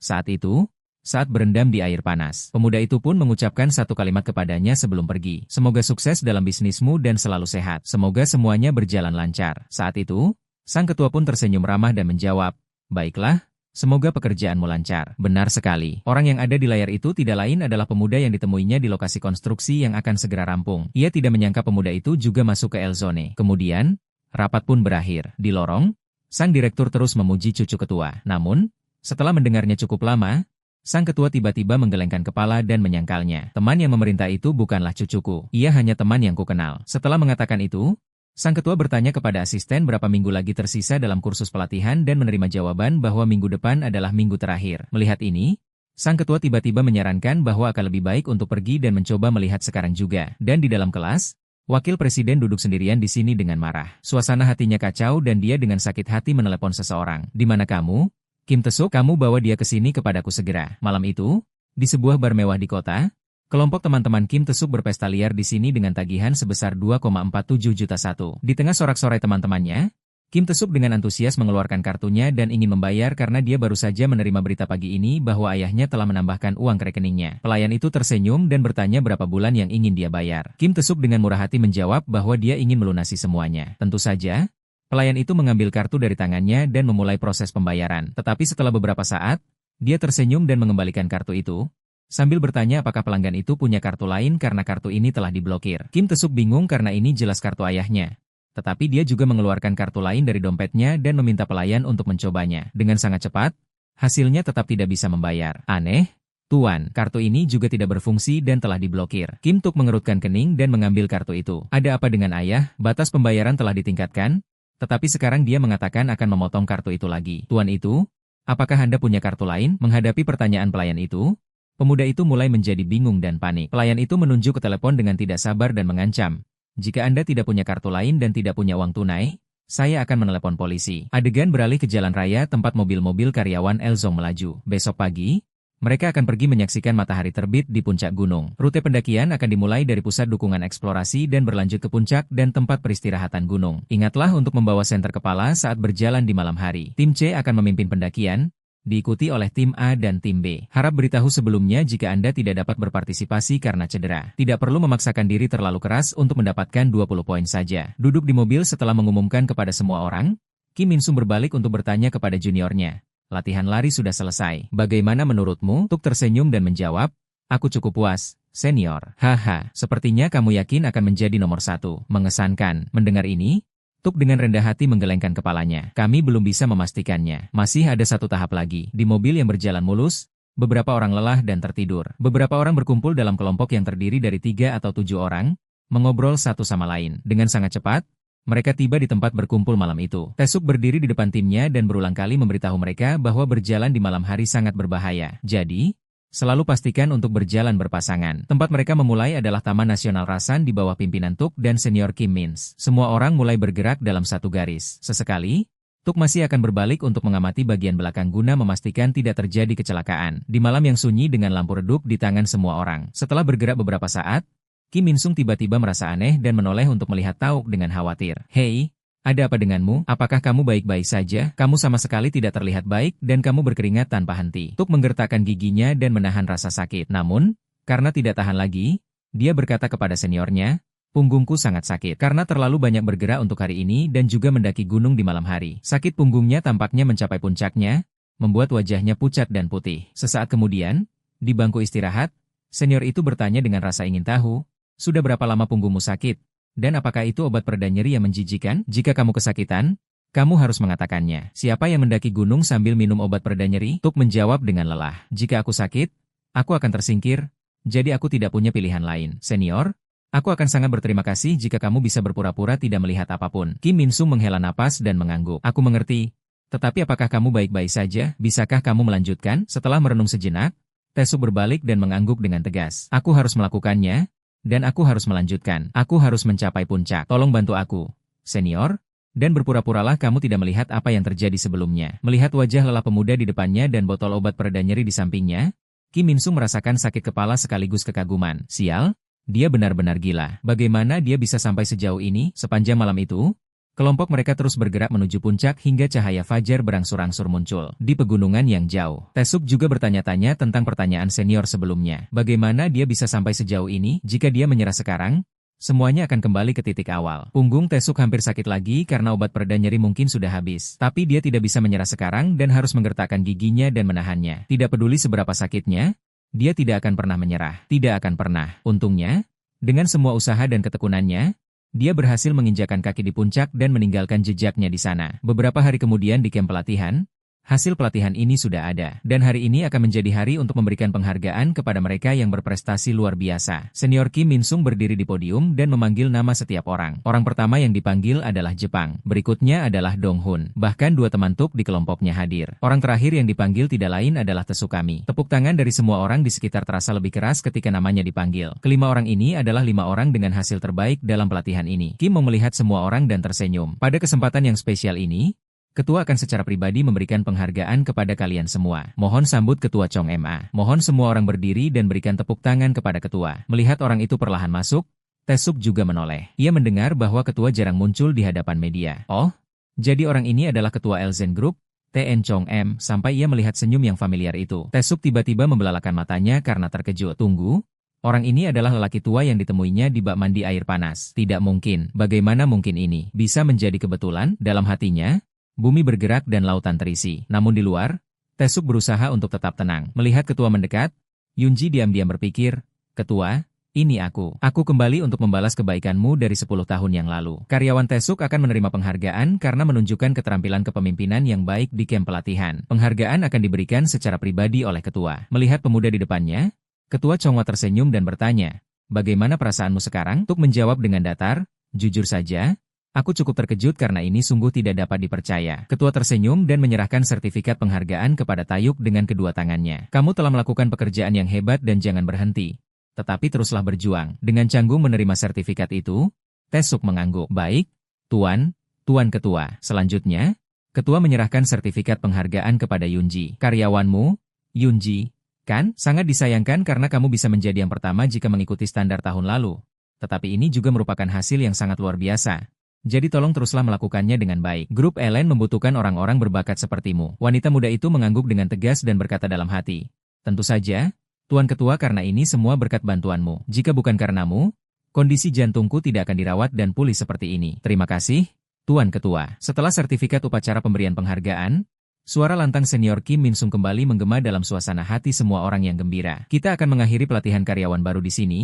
Saat berendam di air panas, pemuda itu pun mengucapkan satu kalimat kepadanya sebelum pergi. "Semoga sukses dalam bisnismu dan selalu sehat. Semoga semuanya berjalan lancar." Saat itu, sang ketua pun tersenyum ramah dan menjawab, "Baiklah, semoga pekerjaanmu lancar." Benar sekali. Orang yang ada di layar itu tidak lain adalah pemuda yang ditemuinya di lokasi konstruksi yang akan segera rampung. Ia tidak menyangka pemuda itu juga masuk ke Elzone. Kemudian, rapat pun berakhir. Di lorong, sang direktur terus memuji cucu ketua. Namun, setelah mendengarnya cukup lama, sang ketua tiba-tiba menggelengkan kepala dan menyangkalnya. "Teman yang memerintah itu bukanlah cucuku. Ia hanya teman yang kukenal." Setelah mengatakan itu, sang ketua bertanya kepada asisten berapa minggu lagi tersisa dalam kursus pelatihan dan menerima jawaban bahwa minggu depan adalah minggu terakhir. Melihat ini, sang ketua tiba-tiba menyarankan bahwa akan lebih baik untuk pergi dan mencoba melihat sekarang juga. Dan di dalam kelas, Wakil Presiden duduk sendirian di sini dengan marah. Suasana hatinya kacau dan dia dengan sakit hati menelepon seseorang. "Di mana kamu? Kim Taesuk, kamu bawa dia ke sini kepadaku segera." Malam itu, di sebuah bar mewah di kota, kelompok teman-teman Kim Taesuk berpesta liar di sini dengan tagihan sebesar 2,47 juta. Di tengah sorak-sorai teman-temannya, Kim Tae-suk dengan antusias mengeluarkan kartunya dan ingin membayar karena dia baru saja menerima berita pagi ini bahwa ayahnya telah menambahkan uang ke rekeningnya. Pelayan itu tersenyum dan bertanya berapa bulan yang ingin dia bayar. Kim Tae-suk dengan murah hati menjawab bahwa dia ingin melunasi semuanya. Tentu saja, pelayan itu mengambil kartu dari tangannya dan memulai proses pembayaran. Tetapi setelah beberapa saat, dia tersenyum dan mengembalikan kartu itu, sambil bertanya apakah pelanggan itu punya kartu lain karena kartu ini telah diblokir. Kim Tae-suk bingung karena ini jelas kartu ayahnya. Tetapi dia juga mengeluarkan kartu lain dari dompetnya dan meminta pelayan untuk mencobanya. Dengan sangat cepat, hasilnya tetap tidak bisa membayar. Aneh, Tuan, kartu ini juga tidak berfungsi dan telah diblokir. Kim Tuk mengerutkan kening dan mengambil kartu itu. Ada apa dengan ayah? Batas pembayaran telah ditingkatkan, tetapi sekarang dia mengatakan akan memotong kartu itu lagi. Tuan itu, apakah Anda punya kartu lain? Menghadapi pertanyaan pelayan itu, pemuda itu mulai menjadi bingung dan panik. Pelayan itu menunjuk ke telepon dengan tidak sabar dan mengancam. Jika Anda tidak punya kartu lain dan tidak punya uang tunai, saya akan menelepon polisi. Adegan beralih ke jalan raya tempat mobil-mobil karyawan Elzong melaju. Besok pagi, mereka akan pergi menyaksikan matahari terbit di puncak gunung. Rute pendakian akan dimulai dari pusat dukungan eksplorasi dan berlanjut ke puncak dan tempat peristirahatan gunung. Ingatlah untuk membawa senter kepala saat berjalan di malam hari. Tim C akan memimpin pendakian, diikuti oleh tim A dan tim B. Harap beritahu sebelumnya jika Anda tidak dapat berpartisipasi karena cedera. Tidak perlu memaksakan diri terlalu keras untuk mendapatkan 20 poin saja. Duduk di mobil setelah mengumumkan kepada semua orang, Kim Min-sung berbalik untuk bertanya kepada juniornya. Latihan lari sudah selesai. Bagaimana menurutmu? Tuk tersenyum dan menjawab, aku cukup puas, senior. Haha, sepertinya kamu yakin akan menjadi nomor 1. Mengesankan. Mendengar ini, Tuk dengan rendah hati menggelengkan kepalanya. Kami belum bisa memastikannya. Masih ada satu tahap lagi. Di mobil yang berjalan mulus, beberapa orang lelah dan tertidur. Beberapa orang berkumpul dalam kelompok yang terdiri dari 3 atau 7 orang, mengobrol satu sama lain. Dengan sangat cepat, mereka tiba di tempat berkumpul malam itu. Tae-suk berdiri di depan timnya dan berulang kali memberitahu mereka bahwa berjalan di malam hari sangat berbahaya. Jadi, selalu pastikan untuk berjalan berpasangan. Tempat mereka memulai adalah Taman Nasional Rasan di bawah pimpinan Tuk dan senior Kim Mins. Semua orang mulai bergerak dalam satu garis. Sesekali, Tuk masih akan berbalik untuk mengamati bagian belakang guna memastikan tidak terjadi kecelakaan. Di malam yang sunyi dengan lampu redup di tangan semua orang. Setelah bergerak beberapa saat, Kim Min-sung tiba-tiba merasa aneh dan menoleh untuk melihat Tauk dengan khawatir. Hei, ada apa denganmu? Apakah kamu baik-baik saja? Kamu sama sekali tidak terlihat baik dan kamu berkeringat tanpa henti. Tuk menggertakkan giginya dan menahan rasa sakit. Namun, karena tidak tahan lagi, dia berkata kepada seniornya, punggungku sangat sakit. Karena terlalu banyak bergerak untuk hari ini dan juga mendaki gunung di malam hari. Sakit punggungnya tampaknya mencapai puncaknya, membuat wajahnya pucat dan putih. Sesaat kemudian, di bangku istirahat, senior itu bertanya dengan rasa ingin tahu, sudah berapa lama punggungmu sakit? Dan apakah itu obat pereda nyeri yang menjijikan? Jika kamu kesakitan, kamu harus mengatakannya. Siapa yang mendaki gunung sambil minum obat pereda nyeri? Tuk menjawab dengan lelah. Jika aku sakit, aku akan tersingkir, jadi aku tidak punya pilihan lain. Senior, aku akan sangat berterima kasih jika kamu bisa berpura-pura tidak melihat apapun. Kim Min-sung menghela napas dan mengangguk. Aku mengerti. Tetapi apakah kamu baik-baik saja? Bisakah kamu melanjutkan? Setelah merenung sejenak, Tae-suk berbalik dan mengangguk dengan tegas. Aku harus melakukannya. Dan aku harus melanjutkan. Aku harus mencapai puncak. Tolong bantu aku, senior. Dan berpura-puralah kamu tidak melihat apa yang terjadi sebelumnya. Melihat wajah lelah pemuda di depannya dan botol obat pereda nyeri di sampingnya, Kim Min-sung merasakan sakit kepala sekaligus kekaguman. Sial, dia benar-benar gila. Bagaimana dia bisa sampai sejauh ini? Sepanjang malam itu, kelompok mereka terus bergerak menuju puncak hingga cahaya fajar berangsur-angsur muncul di pegunungan yang jauh. Tae-suk juga bertanya-tanya tentang pertanyaan senior sebelumnya. Bagaimana dia bisa sampai sejauh ini? Jika dia menyerah sekarang, semuanya akan kembali ke titik awal. Punggung Tae-suk hampir sakit lagi karena obat pereda nyeri mungkin sudah habis. Tapi dia tidak bisa menyerah sekarang dan harus menggertakkan giginya dan menahannya. Tidak peduli seberapa sakitnya, dia tidak akan pernah menyerah. Tidak akan pernah. Untungnya, dengan semua usaha dan ketekunannya, dia berhasil menginjakan kaki di puncak dan meninggalkan jejaknya di sana. Beberapa hari kemudian di kamp pelatihan, hasil pelatihan ini sudah ada. Dan hari ini akan menjadi hari untuk memberikan penghargaan kepada mereka yang berprestasi luar biasa. Senior Kim Min-sung berdiri di podium dan memanggil nama setiap orang. Orang pertama yang dipanggil adalah Jepang. Berikutnya adalah Dong-hun. Bahkan 2 teman Tuk di kelompoknya hadir. Orang terakhir yang dipanggil tidak lain adalah Tsukami. Tepuk tangan dari semua orang di sekitar terasa lebih keras ketika namanya dipanggil. Kelima orang ini adalah 5 orang dengan hasil terbaik dalam pelatihan ini. Kim mau melihat semua orang dan tersenyum. Pada kesempatan yang spesial ini, Ketua akan secara pribadi memberikan penghargaan kepada kalian semua. Mohon sambut Ketua Chong Ma. Mohon semua orang berdiri dan berikan tepuk tangan kepada Ketua. Melihat orang itu perlahan masuk, Tae-suk juga menoleh. Ia mendengar bahwa Ketua jarang muncul di hadapan media. Oh, Jadi orang ini adalah ketua Elzen Group, TN Chong M, sampai ia melihat senyum yang familiar itu. Taesuk tiba-tiba membelalakan matanya karena terkejut. Tunggu, orang ini adalah lelaki tua yang ditemuinya di bak mandi air panas. Tidak mungkin, bagaimana mungkin ini bisa menjadi kebetulan? Dalam hatinya, bumi bergerak dan lautan terisi. Namun di luar, Taesuk berusaha untuk tetap tenang. Melihat ketua mendekat, Yunji diam-diam berpikir, "Ketua, ini aku. Aku kembali untuk membalas kebaikanmu dari 10 tahun yang lalu." Karyawan Taesuk akan menerima penghargaan karena menunjukkan keterampilan kepemimpinan yang baik di kamp pelatihan. Penghargaan akan diberikan secara pribadi oleh ketua. Melihat pemuda di depannya, Ketua Chonghua tersenyum dan bertanya, "Bagaimana perasaanmu sekarang?" Tuk menjawab dengan datar, "Jujur saja, aku cukup terkejut karena ini sungguh tidak dapat dipercaya." Ketua tersenyum dan menyerahkan sertifikat penghargaan kepada Taeyuk dengan kedua tangannya. "Kamu telah melakukan pekerjaan yang hebat dan jangan berhenti. Tetapi teruslah berjuang." Dengan canggung menerima sertifikat itu, Taesuk mengangguk. "Baik, Tuan Ketua." Selanjutnya, Ketua menyerahkan sertifikat penghargaan kepada Yunji. "Karyawanmu, Yunji, kan? Sangat disayangkan karena kamu bisa menjadi yang pertama jika mengikuti standar tahun lalu. Tetapi ini juga merupakan hasil yang sangat luar biasa. Jadi tolong teruslah melakukannya dengan baik. Grup Elen membutuhkan orang-orang berbakat sepertimu." Wanita muda itu mengangguk dengan tegas dan berkata dalam hati, "Tentu saja, Tuan Ketua, karena ini semua berkat bantuanmu. Jika bukan karenamu, kondisi jantungku tidak akan dirawat dan pulih seperti ini." "Terima kasih, Tuan Ketua." Setelah sertifikat upacara pemberian penghargaan, suara lantang senior Kim Min Sung kembali menggema dalam suasana hati semua orang yang gembira. "Kita akan mengakhiri pelatihan karyawan baru di sini,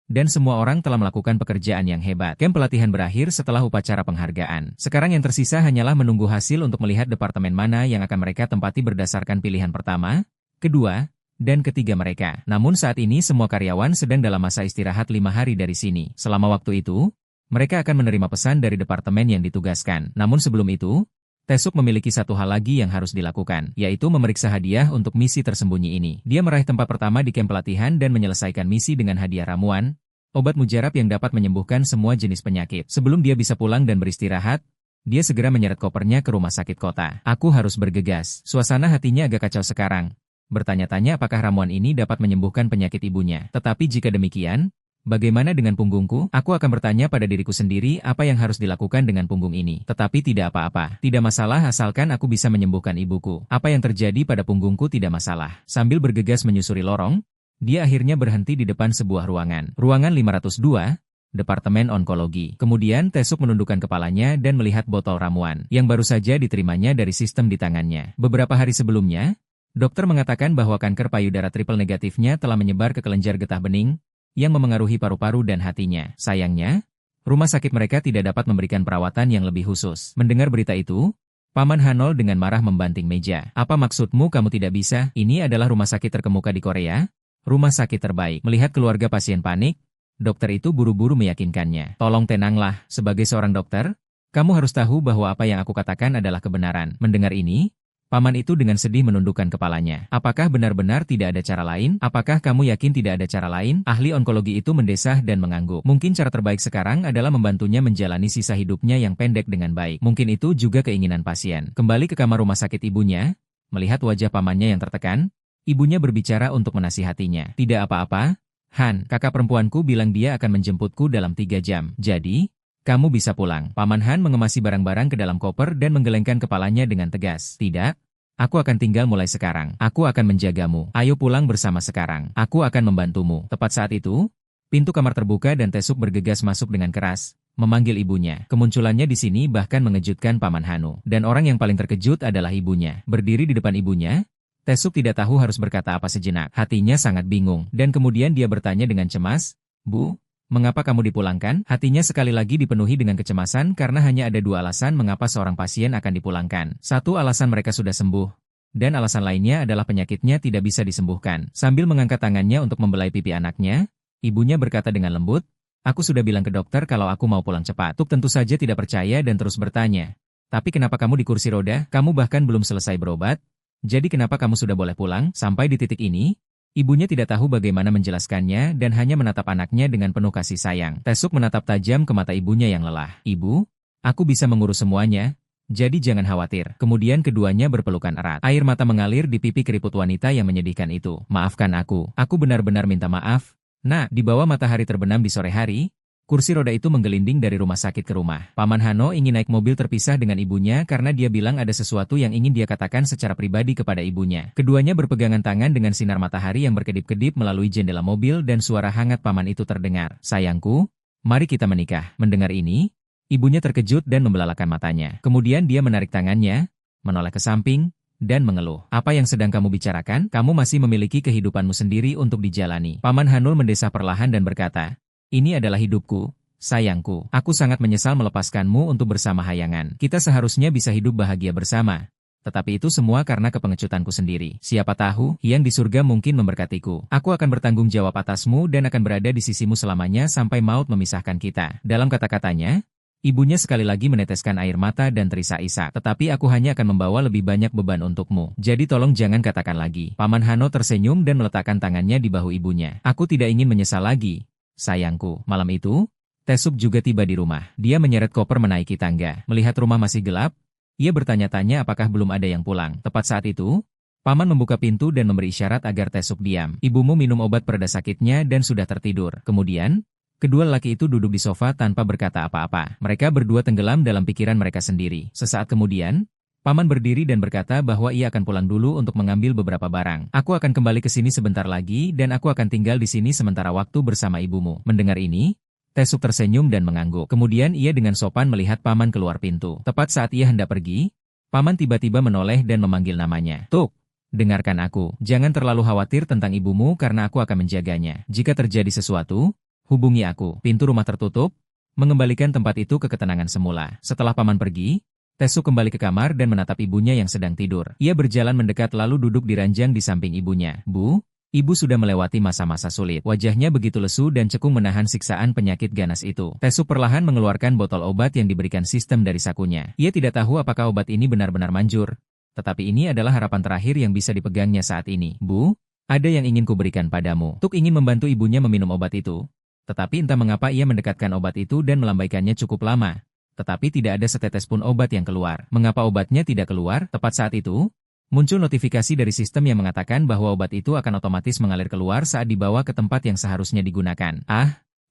dan semua orang telah melakukan pekerjaan yang hebat." Kamp pelatihan berakhir setelah upacara penghargaan. Sekarang yang tersisa hanyalah menunggu hasil untuk melihat departemen mana yang akan mereka tempati berdasarkan pilihan pertama, kedua, dan ketiga mereka. Namun saat ini semua karyawan sedang dalam masa istirahat 5 hari dari sini. Selama waktu itu, mereka akan menerima pesan dari departemen yang ditugaskan. Namun sebelum itu, Taesuk memiliki satu hal lagi yang harus dilakukan, yaitu memeriksa hadiah untuk misi tersembunyi ini. Dia meraih tempat pertama di kamp pelatihan dan menyelesaikan misi dengan hadiah ramuan, obat mujarab yang dapat menyembuhkan semua jenis penyakit. Sebelum dia bisa pulang dan beristirahat, dia segera menyeret kopernya ke rumah sakit kota. "Aku harus bergegas." Suasana hatinya agak kacau sekarang. Bertanya-tanya apakah ramuan ini dapat menyembuhkan penyakit ibunya. Tetapi jika demikian, bagaimana dengan punggungku? Aku akan bertanya pada diriku sendiri apa yang harus dilakukan dengan punggung ini. Tetapi tidak apa-apa. Tidak masalah asalkan aku bisa menyembuhkan ibuku. Apa yang terjadi pada punggungku tidak masalah. Sambil bergegas menyusuri lorong, dia akhirnya berhenti di depan sebuah ruangan. Ruangan 502, Departemen Onkologi. Kemudian Taesuk menundukkan kepalanya dan melihat botol ramuan yang baru saja diterimanya dari sistem di tangannya. Beberapa hari sebelumnya, dokter mengatakan bahwa kanker payudara triple negatifnya telah menyebar ke kelenjar getah bening, yang memengaruhi paru-paru dan hatinya. Sayangnya, rumah sakit mereka tidak dapat memberikan perawatan yang lebih khusus. Mendengar berita itu, Paman Hanol dengan marah membanting meja. "Apa maksudmu kamu tidak bisa? Ini adalah rumah sakit terkemuka di Korea, rumah sakit terbaik." Melihat keluarga pasien panik, dokter itu buru-buru meyakinkannya. "Tolong tenanglah, sebagai seorang dokter, kamu harus tahu bahwa apa yang aku katakan adalah kebenaran." Mendengar ini, Paman itu dengan sedih menundukkan kepalanya. "Apakah benar-benar tidak ada cara lain? Apakah kamu yakin tidak ada cara lain?" Ahli onkologi itu mendesah dan mengangguk. "Mungkin cara terbaik sekarang adalah membantunya menjalani sisa hidupnya yang pendek dengan baik. Mungkin itu juga keinginan pasien." Kembali ke kamar rumah sakit ibunya, melihat wajah pamannya yang tertekan, ibunya berbicara untuk menasihatinya. "Tidak apa-apa, Han, kakak perempuanku bilang dia akan menjemputku dalam 3 jam. Jadi, kamu bisa pulang." Paman Han mengemasi barang-barang ke dalam koper dan menggelengkan kepalanya dengan tegas. "Tidak, aku akan tinggal mulai sekarang. Aku akan menjagamu. Ayo pulang bersama sekarang. Aku akan membantumu." Tepat saat itu, pintu kamar terbuka dan Taesuk bergegas masuk dengan keras, memanggil ibunya. Kemunculannya di sini bahkan mengejutkan Paman Hanu. Dan orang yang paling terkejut adalah ibunya. Berdiri di depan ibunya, Taesuk tidak tahu harus berkata apa sejenak. Hatinya sangat bingung. Dan kemudian dia bertanya dengan cemas, "Bu, mengapa kamu dipulangkan?" Hatinya sekali lagi dipenuhi dengan kecemasan karena hanya ada 2 alasan mengapa seorang pasien akan dipulangkan. Satu, alasan mereka sudah sembuh, dan alasan lainnya adalah penyakitnya tidak bisa disembuhkan. Sambil mengangkat tangannya untuk membelai pipi anaknya, ibunya berkata dengan lembut, "Aku sudah bilang ke dokter kalau aku mau pulang cepat." Tuk tentu saja tidak percaya dan terus bertanya, "Tapi kenapa kamu di kursi roda? Kamu bahkan belum selesai berobat. Jadi kenapa kamu sudah boleh pulang?" Sampai di titik ini, ibunya tidak tahu bagaimana menjelaskannya dan hanya menatap anaknya dengan penuh kasih sayang. Taesuk menatap tajam ke mata ibunya yang lelah. "Ibu, aku bisa mengurus semuanya, jadi jangan khawatir." Kemudian keduanya berpelukan erat. Air mata mengalir di pipi keriput wanita yang menyedihkan itu. "Maafkan aku benar-benar minta maaf. Nah, di bawah matahari terbenam di sore hari, Kursi roda itu menggelinding dari rumah sakit ke rumah. Paman Hano ingin naik mobil terpisah dengan ibunya karena dia bilang ada sesuatu yang ingin dia katakan secara pribadi kepada ibunya. Keduanya berpegangan tangan dengan sinar matahari yang berkedip-kedip melalui jendela mobil dan suara hangat paman itu terdengar. Sayangku, mari kita menikah. Mendengar ini, ibunya terkejut dan membelalakan matanya. Kemudian dia menarik tangannya, menoleh ke samping, dan mengeluh. Apa yang sedang kamu bicarakan? Kamu masih memiliki kehidupanmu sendiri untuk dijalani. Paman Hanul mendesah perlahan dan berkata, ini adalah hidupku, sayangku. Aku sangat menyesal melepaskanmu untuk bersama Hayangan. Kita seharusnya bisa hidup bahagia bersama. Tetapi itu semua karena kepengecutanku sendiri. Siapa tahu, Yang di surga mungkin memberkatiku. Aku akan bertanggung jawab atasmu dan akan berada di sisimu selamanya sampai maut memisahkan kita. Dalam kata-katanya, ibunya sekali lagi meneteskan air mata dan terisak-isak. Tetapi aku hanya akan membawa lebih banyak beban untukmu. Jadi tolong jangan katakan lagi. Paman Hano tersenyum dan meletakkan tangannya di bahu ibunya. Aku tidak ingin menyesal lagi. Sayangku, malam itu, Taesuk juga tiba di rumah. Dia menyeret koper menaiki tangga. Melihat rumah masih gelap, ia bertanya-tanya apakah belum ada yang pulang. Tepat saat itu, paman membuka pintu dan memberi isyarat agar Taesuk diam. Ibumu minum obat pereda sakitnya dan sudah tertidur. Kemudian, kedua lelaki itu duduk di sofa tanpa berkata apa-apa. Mereka berdua tenggelam dalam pikiran mereka sendiri. Sesaat kemudian, paman berdiri dan berkata bahwa ia akan pulang dulu untuk mengambil beberapa barang. Aku akan kembali ke sini sebentar lagi dan aku akan tinggal di sini sementara waktu bersama ibumu. Mendengar ini, Taesuk tersenyum dan mengangguk. Kemudian ia dengan sopan melihat paman keluar pintu. Tepat saat ia hendak pergi, paman tiba-tiba menoleh dan memanggil namanya. Tuk, dengarkan aku. Jangan terlalu khawatir tentang ibumu karena aku akan menjaganya. Jika terjadi sesuatu, hubungi aku. Pintu rumah tertutup, mengembalikan tempat itu ke ketenangan semula. Setelah paman pergi, Taesuk kembali ke kamar dan menatap ibunya yang sedang tidur. Ia berjalan mendekat lalu duduk di ranjang di samping ibunya. Bu, ibu sudah melewati masa-masa sulit. Wajahnya begitu lesu dan cekung menahan siksaan penyakit ganas itu. Taesuk perlahan mengeluarkan botol obat yang diberikan sistem dari sakunya. Ia tidak tahu apakah obat ini benar-benar manjur. Tetapi ini adalah harapan terakhir yang bisa dipegangnya saat ini. Bu, ada yang ingin kuberikan padamu. Tuk ingin membantu ibunya meminum obat itu. Tetapi entah mengapa ia mendekatkan obat itu dan melambaikannya cukup lama. Tetapi tidak ada setetes pun obat yang keluar. Mengapa obatnya tidak keluar? Tepat saat itu, muncul notifikasi dari sistem yang mengatakan bahwa obat itu akan otomatis mengalir keluar saat dibawa ke tempat yang seharusnya digunakan.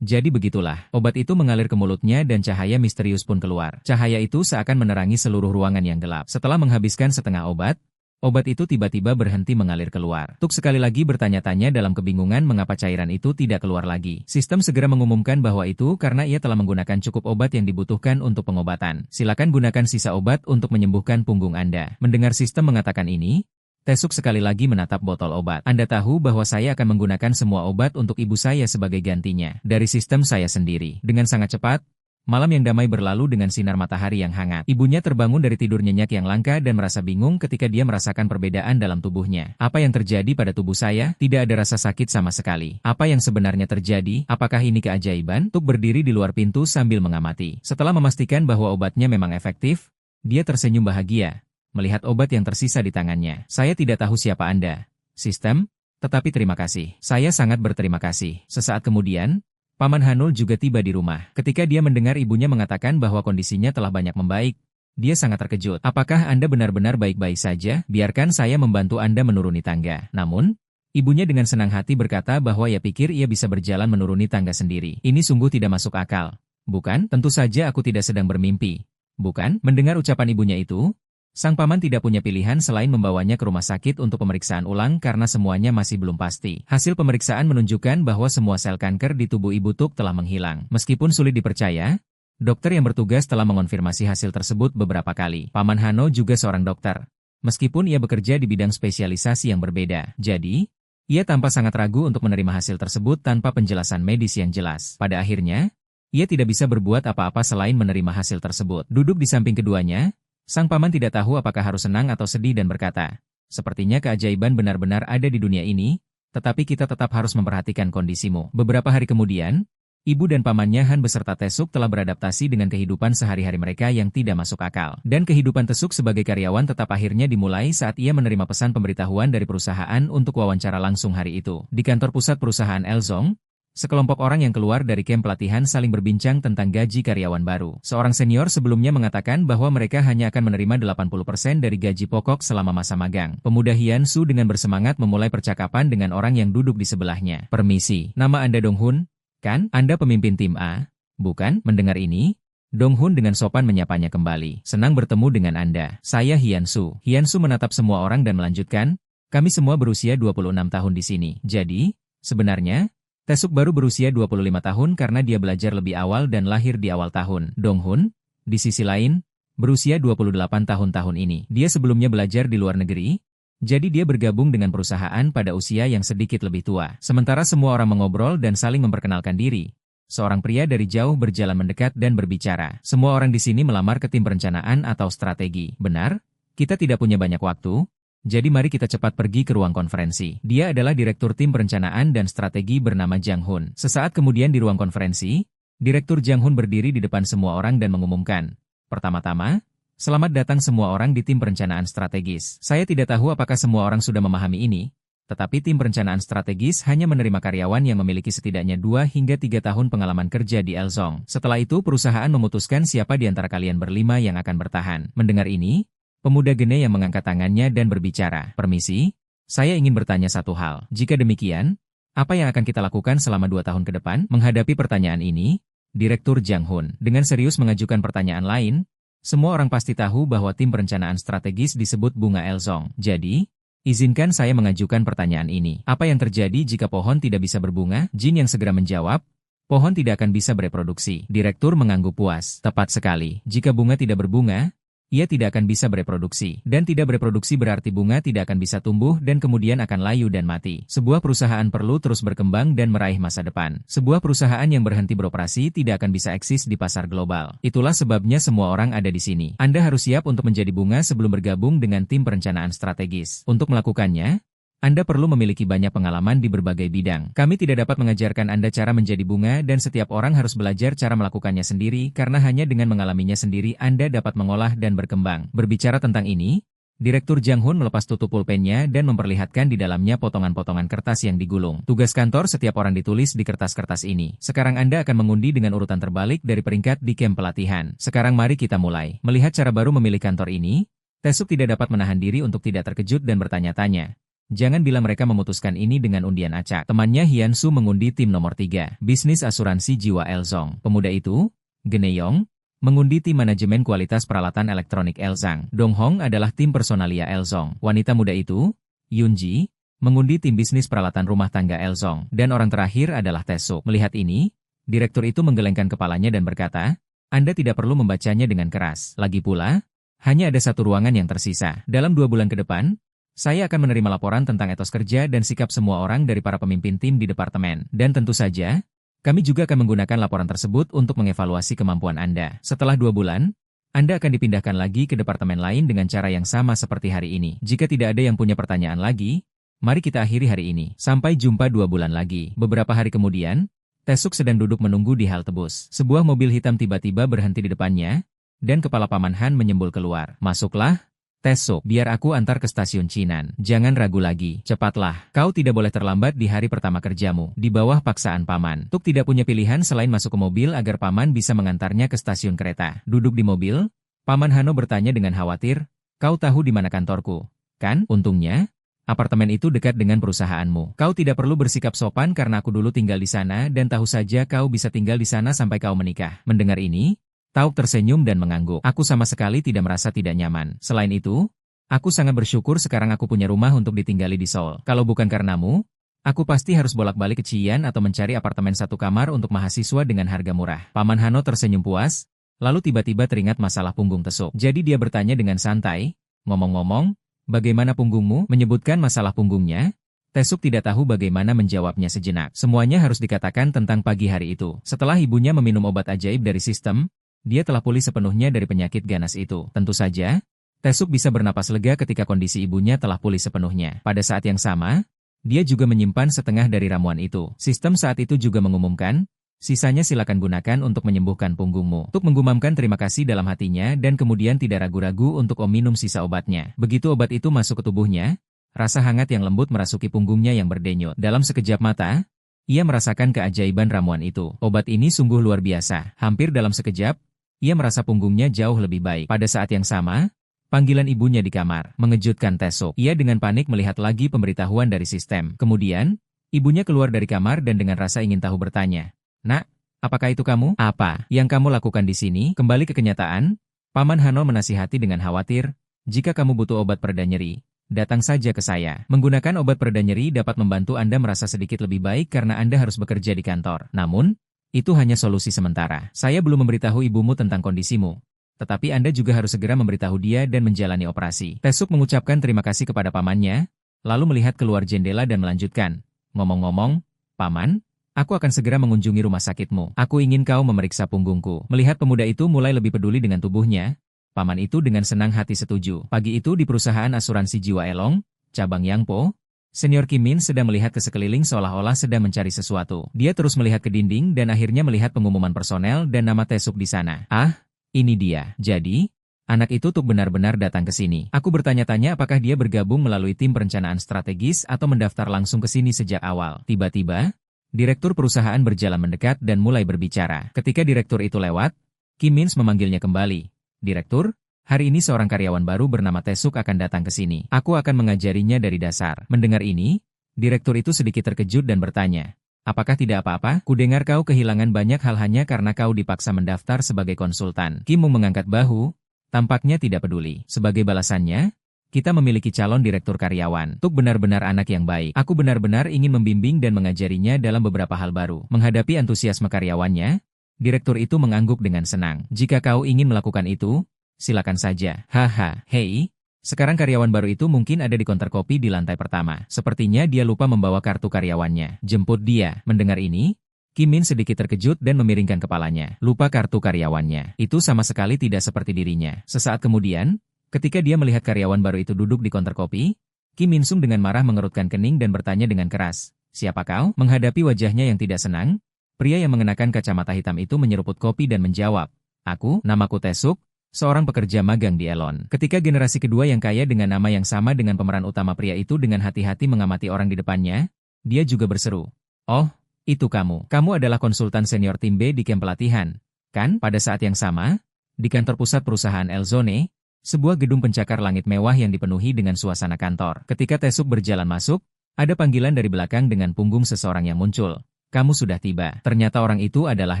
Jadi begitulah. Obat itu mengalir ke mulutnya dan cahaya misterius pun keluar. Cahaya itu seakan menerangi seluruh ruangan yang gelap. Setelah menghabiskan setengah obat itu tiba-tiba berhenti mengalir keluar. Tuk sekali lagi bertanya-tanya dalam kebingungan mengapa cairan itu tidak keluar lagi. Sistem segera mengumumkan bahwa itu karena ia telah menggunakan cukup obat yang dibutuhkan untuk pengobatan. Silakan gunakan sisa obat untuk menyembuhkan punggung Anda. Mendengar sistem mengatakan ini, Taesuk sekali lagi menatap botol obat. Anda tahu bahwa saya akan menggunakan semua obat untuk ibu saya sebagai gantinya. Dari sistem saya sendiri. Dengan sangat cepat, malam yang damai berlalu dengan sinar matahari yang hangat. Ibunya terbangun dari tidur nyenyak yang langka dan merasa bingung ketika dia merasakan perbedaan dalam tubuhnya. Apa yang terjadi pada tubuh saya? Tidak ada rasa sakit sama sekali. Apa yang sebenarnya terjadi? Apakah ini keajaiban? Tuk berdiri di luar pintu sambil mengamati. Setelah memastikan bahwa obatnya memang efektif, dia tersenyum bahagia melihat obat yang tersisa di tangannya. Saya tidak tahu siapa Anda, sistem, tetapi terima kasih. Saya sangat berterima kasih. Sesaat kemudian, Paman Hanul juga tiba di rumah. Ketika dia mendengar ibunya mengatakan bahwa kondisinya telah banyak membaik, dia sangat terkejut. Apakah Anda benar-benar baik-baik saja? Biarkan saya membantu Anda menuruni tangga. Namun, ibunya dengan senang hati berkata bahwa ia pikir ia bisa berjalan menuruni tangga sendiri. Ini sungguh tidak masuk akal. Bukan? Tentu saja aku tidak sedang bermimpi. Bukan? Mendengar ucapan ibunya itu, sang paman tidak punya pilihan selain membawanya ke rumah sakit untuk pemeriksaan ulang karena semuanya masih belum pasti. Hasil pemeriksaan menunjukkan bahwa semua sel kanker di tubuh Ibu Tuk telah menghilang. Meskipun sulit dipercaya, dokter yang bertugas telah mengonfirmasi hasil tersebut beberapa kali. Paman Hano juga seorang dokter. Meskipun ia bekerja di bidang spesialisasi yang berbeda. Jadi, ia tampak sangat ragu untuk menerima hasil tersebut tanpa penjelasan medis yang jelas. Pada akhirnya, ia tidak bisa berbuat apa-apa selain menerima hasil tersebut. Duduk di samping keduanya, sang paman tidak tahu apakah harus senang atau sedih dan berkata, sepertinya keajaiban benar-benar ada di dunia ini, tetapi kita tetap harus memperhatikan kondisimu. Beberapa hari kemudian, ibu dan pamannya Han beserta Taesuk telah beradaptasi dengan kehidupan sehari-hari mereka yang tidak masuk akal. Dan kehidupan Taesuk sebagai karyawan tetap akhirnya dimulai saat ia menerima pesan pemberitahuan dari perusahaan untuk wawancara langsung hari itu. Di kantor pusat perusahaan Elzong, sekelompok orang yang keluar dari kamp pelatihan saling berbincang tentang gaji karyawan baru. Seorang senior sebelumnya mengatakan bahwa mereka hanya akan menerima 80% dari gaji pokok selama masa magang. Pemuda Hyun Su dengan bersemangat memulai percakapan dengan orang yang duduk di sebelahnya. Permisi, nama Anda Dong Hun, kan? Anda pemimpin tim A? bukan? Mendengar ini, Dong-hun dengan sopan menyapanya kembali. Senang bertemu dengan Anda. Saya Hyun-soo. Hyun-soo menatap semua orang dan melanjutkan, kami semua berusia 26 tahun di sini. Jadi, sebenarnya, Taesuk baru berusia 25 tahun karena dia belajar lebih awal dan lahir di awal tahun. Dong-hun, di sisi lain, berusia 28 tahun ini. Dia sebelumnya belajar di luar negeri, jadi dia bergabung dengan perusahaan pada usia yang sedikit lebih tua. Sementara semua orang mengobrol dan saling memperkenalkan diri. Seorang pria dari jauh berjalan mendekat dan berbicara. Semua orang di sini melamar ke tim perencanaan atau strategi. Benar? Kita tidak punya banyak waktu, jadi mari kita cepat pergi ke ruang konferensi. Dia adalah direktur tim perencanaan dan strategi bernama Jang Hun. Sesaat kemudian di ruang konferensi, Direktur Jang Hun berdiri di depan semua orang dan mengumumkan. Pertama-tama, selamat datang semua orang di tim perencanaan strategis. Saya tidak tahu apakah semua orang sudah memahami ini, tetapi tim perencanaan strategis hanya menerima karyawan yang memiliki setidaknya 2 hingga 3 tahun pengalaman kerja di Elzong. Setelah itu perusahaan memutuskan siapa di antara kalian berlima yang akan bertahan. Mendengar ini, pemuda Gene yang mengangkat tangannya dan berbicara. Permisi, saya ingin bertanya satu hal. Jika demikian, apa yang akan kita lakukan selama 2 tahun ke depan? Menghadapi pertanyaan ini, Direktur Jang Hun dengan serius mengajukan pertanyaan lain. Semua orang pasti tahu bahwa tim perencanaan strategis disebut Bunga Elzong. Jadi, izinkan saya mengajukan pertanyaan ini. Apa yang terjadi jika pohon tidak bisa berbunga? Jin yang segera menjawab, pohon tidak akan bisa bereproduksi. Direktur mengangguk puas. Tepat sekali. Jika bunga tidak berbunga, ia tidak akan bisa bereproduksi. Dan tidak bereproduksi berarti bunga tidak akan bisa tumbuh dan kemudian akan layu dan mati. Sebuah perusahaan perlu terus berkembang dan meraih masa depan. Sebuah perusahaan yang berhenti beroperasi tidak akan bisa eksis di pasar global. Itulah sebabnya semua orang ada di sini. Anda harus siap untuk menjadi bunga sebelum bergabung dengan tim perencanaan strategis. Untuk melakukannya, Anda perlu memiliki banyak pengalaman di berbagai bidang. Kami tidak dapat mengajarkan Anda cara menjadi bunga dan setiap orang harus belajar cara melakukannya sendiri karena hanya dengan mengalaminya sendiri Anda dapat mengolah dan berkembang. Berbicara tentang ini, Direktur Jang Hun melepas tutup pulpennya dan memperlihatkan di dalamnya potongan-potongan kertas yang digulung. Tugas kantor setiap orang ditulis di kertas-kertas ini. Sekarang Anda akan mengundi dengan urutan terbalik dari peringkat di camp pelatihan. Sekarang mari kita mulai. Melihat cara baru memilih kantor ini, Taesuk tidak dapat menahan diri untuk tidak terkejut dan bertanya-tanya. Jangan bila mereka memutuskan ini dengan undian acak. Temannya Hyun-soo mengundi tim nomor 3, bisnis asuransi jiwa Elzong. Pemuda itu, Geneyong, mengundi tim manajemen kualitas peralatan elektronik Elzang. Dong-hong adalah tim personalia Elzong. Wanita muda itu, Yoon-ji, mengundi tim bisnis peralatan rumah tangga Elzong. Dan orang terakhir adalah Taesuk. Melihat ini, direktur itu menggelengkan kepalanya dan berkata, Anda tidak perlu membacanya dengan keras. Lagi pula, hanya ada satu ruangan yang tersisa. Dalam 2 bulan ke depan, saya akan menerima laporan tentang etos kerja dan sikap semua orang dari para pemimpin tim di departemen. Dan tentu saja, kami juga akan menggunakan laporan tersebut untuk mengevaluasi kemampuan Anda. Setelah 2 bulan, Anda akan dipindahkan lagi ke departemen lain dengan cara yang sama seperti hari ini. Jika tidak ada yang punya pertanyaan lagi, mari kita akhiri hari ini. Sampai jumpa 2 bulan lagi. Beberapa hari kemudian, Taesuk sedang duduk menunggu di halte bus. Sebuah mobil hitam tiba-tiba berhenti di depannya, dan kepala Paman Han menyembul keluar. Masuklah, Taesuk, biar aku antar ke stasiun Chinan. Jangan ragu lagi, cepatlah. Kau tidak boleh terlambat di hari pertama kerjamu. Di bawah paksaan Paman. Tuk tidak punya pilihan selain masuk ke mobil agar Paman bisa mengantarnya ke stasiun kereta. Duduk di mobil, Paman Hano bertanya dengan khawatir, kau tahu di mana kantorku? Kan? Untungnya, apartemen itu dekat dengan perusahaanmu. Kau tidak perlu bersikap sopan karena aku dulu tinggal di sana dan tahu saja kau bisa tinggal di sana sampai kau menikah. Mendengar ini, Tauk tersenyum dan mengangguk. Aku sama sekali tidak merasa tidak nyaman. Selain itu, aku sangat bersyukur sekarang aku punya rumah untuk ditinggali di Seoul. Kalau bukan karenamu, aku pasti harus bolak-balik ke Chian atau mencari apartemen 1 kamar untuk mahasiswa dengan harga murah. Paman Hano tersenyum puas, lalu tiba-tiba teringat masalah punggung Taesuk. Jadi dia bertanya dengan santai, ngomong-ngomong, bagaimana punggungmu? Menyebutkan masalah punggungnya, Taesuk tidak tahu bagaimana menjawabnya sejenak. Semuanya harus dikatakan tentang pagi hari itu. Setelah ibunya meminum obat ajaib dari sistem, dia telah pulih sepenuhnya dari penyakit ganas itu. Tentu saja, Taesuk bisa bernapas lega ketika kondisi ibunya telah pulih sepenuhnya. Pada saat yang sama, dia juga menyimpan setengah dari ramuan itu. Sistem saat itu juga mengumumkan, sisanya silakan gunakan untuk menyembuhkan punggungmu. Tuk menggumamkan terima kasih dalam hatinya dan kemudian tidak ragu-ragu untuk minum sisa obatnya. Begitu obat itu masuk ke tubuhnya, rasa hangat yang lembut merasuki punggungnya yang berdenyut. Dalam sekejap mata, ia merasakan keajaiban ramuan itu. Obat ini sungguh luar biasa. Hampir dalam sekejap, ia merasa punggungnya jauh lebih baik. Pada saat yang sama, panggilan ibunya di kamar mengejutkan Taesuk. Ia dengan panik melihat lagi pemberitahuan dari sistem. Kemudian, ibunya keluar dari kamar dan dengan rasa ingin tahu bertanya, Nak, Apakah itu kamu? Apa yang kamu lakukan di sini? Kembali ke kenyataan, Paman Hano menasihati dengan khawatir, jika kamu butuh obat pereda nyeri, datang saja ke saya. Menggunakan obat pereda nyeri dapat membantu Anda merasa sedikit lebih baik karena Anda harus bekerja di kantor. Namun, itu hanya solusi sementara. Saya belum memberitahu ibumu tentang kondisimu. Tetapi Anda juga harus segera memberitahu dia dan menjalani operasi. Taesuk mengucapkan terima kasih kepada pamannya, lalu melihat keluar jendela dan melanjutkan. Ngomong-ngomong, Paman, aku akan segera mengunjungi rumah sakitmu. Aku ingin kau memeriksa punggungku. Melihat pemuda itu mulai lebih peduli dengan tubuhnya, Paman itu dengan senang hati setuju. Pagi itu di perusahaan asuransi jiwa Elong, cabang Yangpo, Senior Kim Min sedang melihat ke sekeliling seolah-olah sedang mencari sesuatu. Dia terus melihat ke dinding dan akhirnya melihat pengumuman personel dan nama Taesuk di sana. Ah, ini dia. Jadi, anak itu tuh benar-benar datang ke sini. Aku bertanya-tanya apakah dia bergabung melalui tim perencanaan strategis atau mendaftar langsung ke sini sejak awal. Tiba-tiba, direktur perusahaan berjalan mendekat dan mulai berbicara. Ketika direktur itu lewat, Kim Min memanggilnya kembali. Direktur, hari ini seorang karyawan baru bernama Taesuk akan datang ke sini. Aku akan mengajarinya dari dasar. Mendengar ini, direktur itu sedikit terkejut dan bertanya, apakah tidak apa-apa? Kudengar kau kehilangan banyak hal hanya karena kau dipaksa mendaftar sebagai konsultan. Kim Mung mengangkat bahu, tampaknya tidak peduli. Sebagai balasannya, kita memiliki calon direktur karyawan. Tuk benar-benar anak yang baik. Aku benar-benar ingin membimbing dan mengajarinya dalam beberapa hal baru. Menghadapi antusiasme karyawannya, direktur itu mengangguk dengan senang. Jika kau ingin melakukan itu, silakan saja. Haha, hei. Sekarang karyawan baru itu mungkin ada di konter kopi di lantai pertama. Sepertinya dia lupa membawa kartu karyawannya. Jemput dia. Mendengar ini, Kim Min sedikit terkejut dan memiringkan kepalanya. Lupa kartu karyawannya. Itu sama sekali tidak seperti dirinya. Sesaat kemudian, ketika dia melihat karyawan baru itu duduk di konter kopi, Kim Min Sung dengan marah mengerutkan kening dan bertanya dengan keras, "Siapa kau?" Menghadapi wajahnya yang tidak senang, pria yang mengenakan kacamata hitam itu menyeruput kopi dan menjawab, "Aku, namaku Taesuk, seorang pekerja magang di Elon." Ketika generasi kedua yang kaya dengan nama yang sama dengan pemeran utama pria itu dengan hati-hati mengamati orang di depannya, dia juga berseru, "Oh, itu kamu. Kamu adalah konsultan senior tim B di kamp pelatihan, kan?" Pada saat yang sama, di kantor pusat perusahaan Elzone, sebuah gedung pencakar langit mewah yang dipenuhi dengan suasana kantor. Ketika Taesuk berjalan masuk, ada panggilan dari belakang dengan punggung seseorang yang muncul. "Kamu sudah tiba." Ternyata orang itu adalah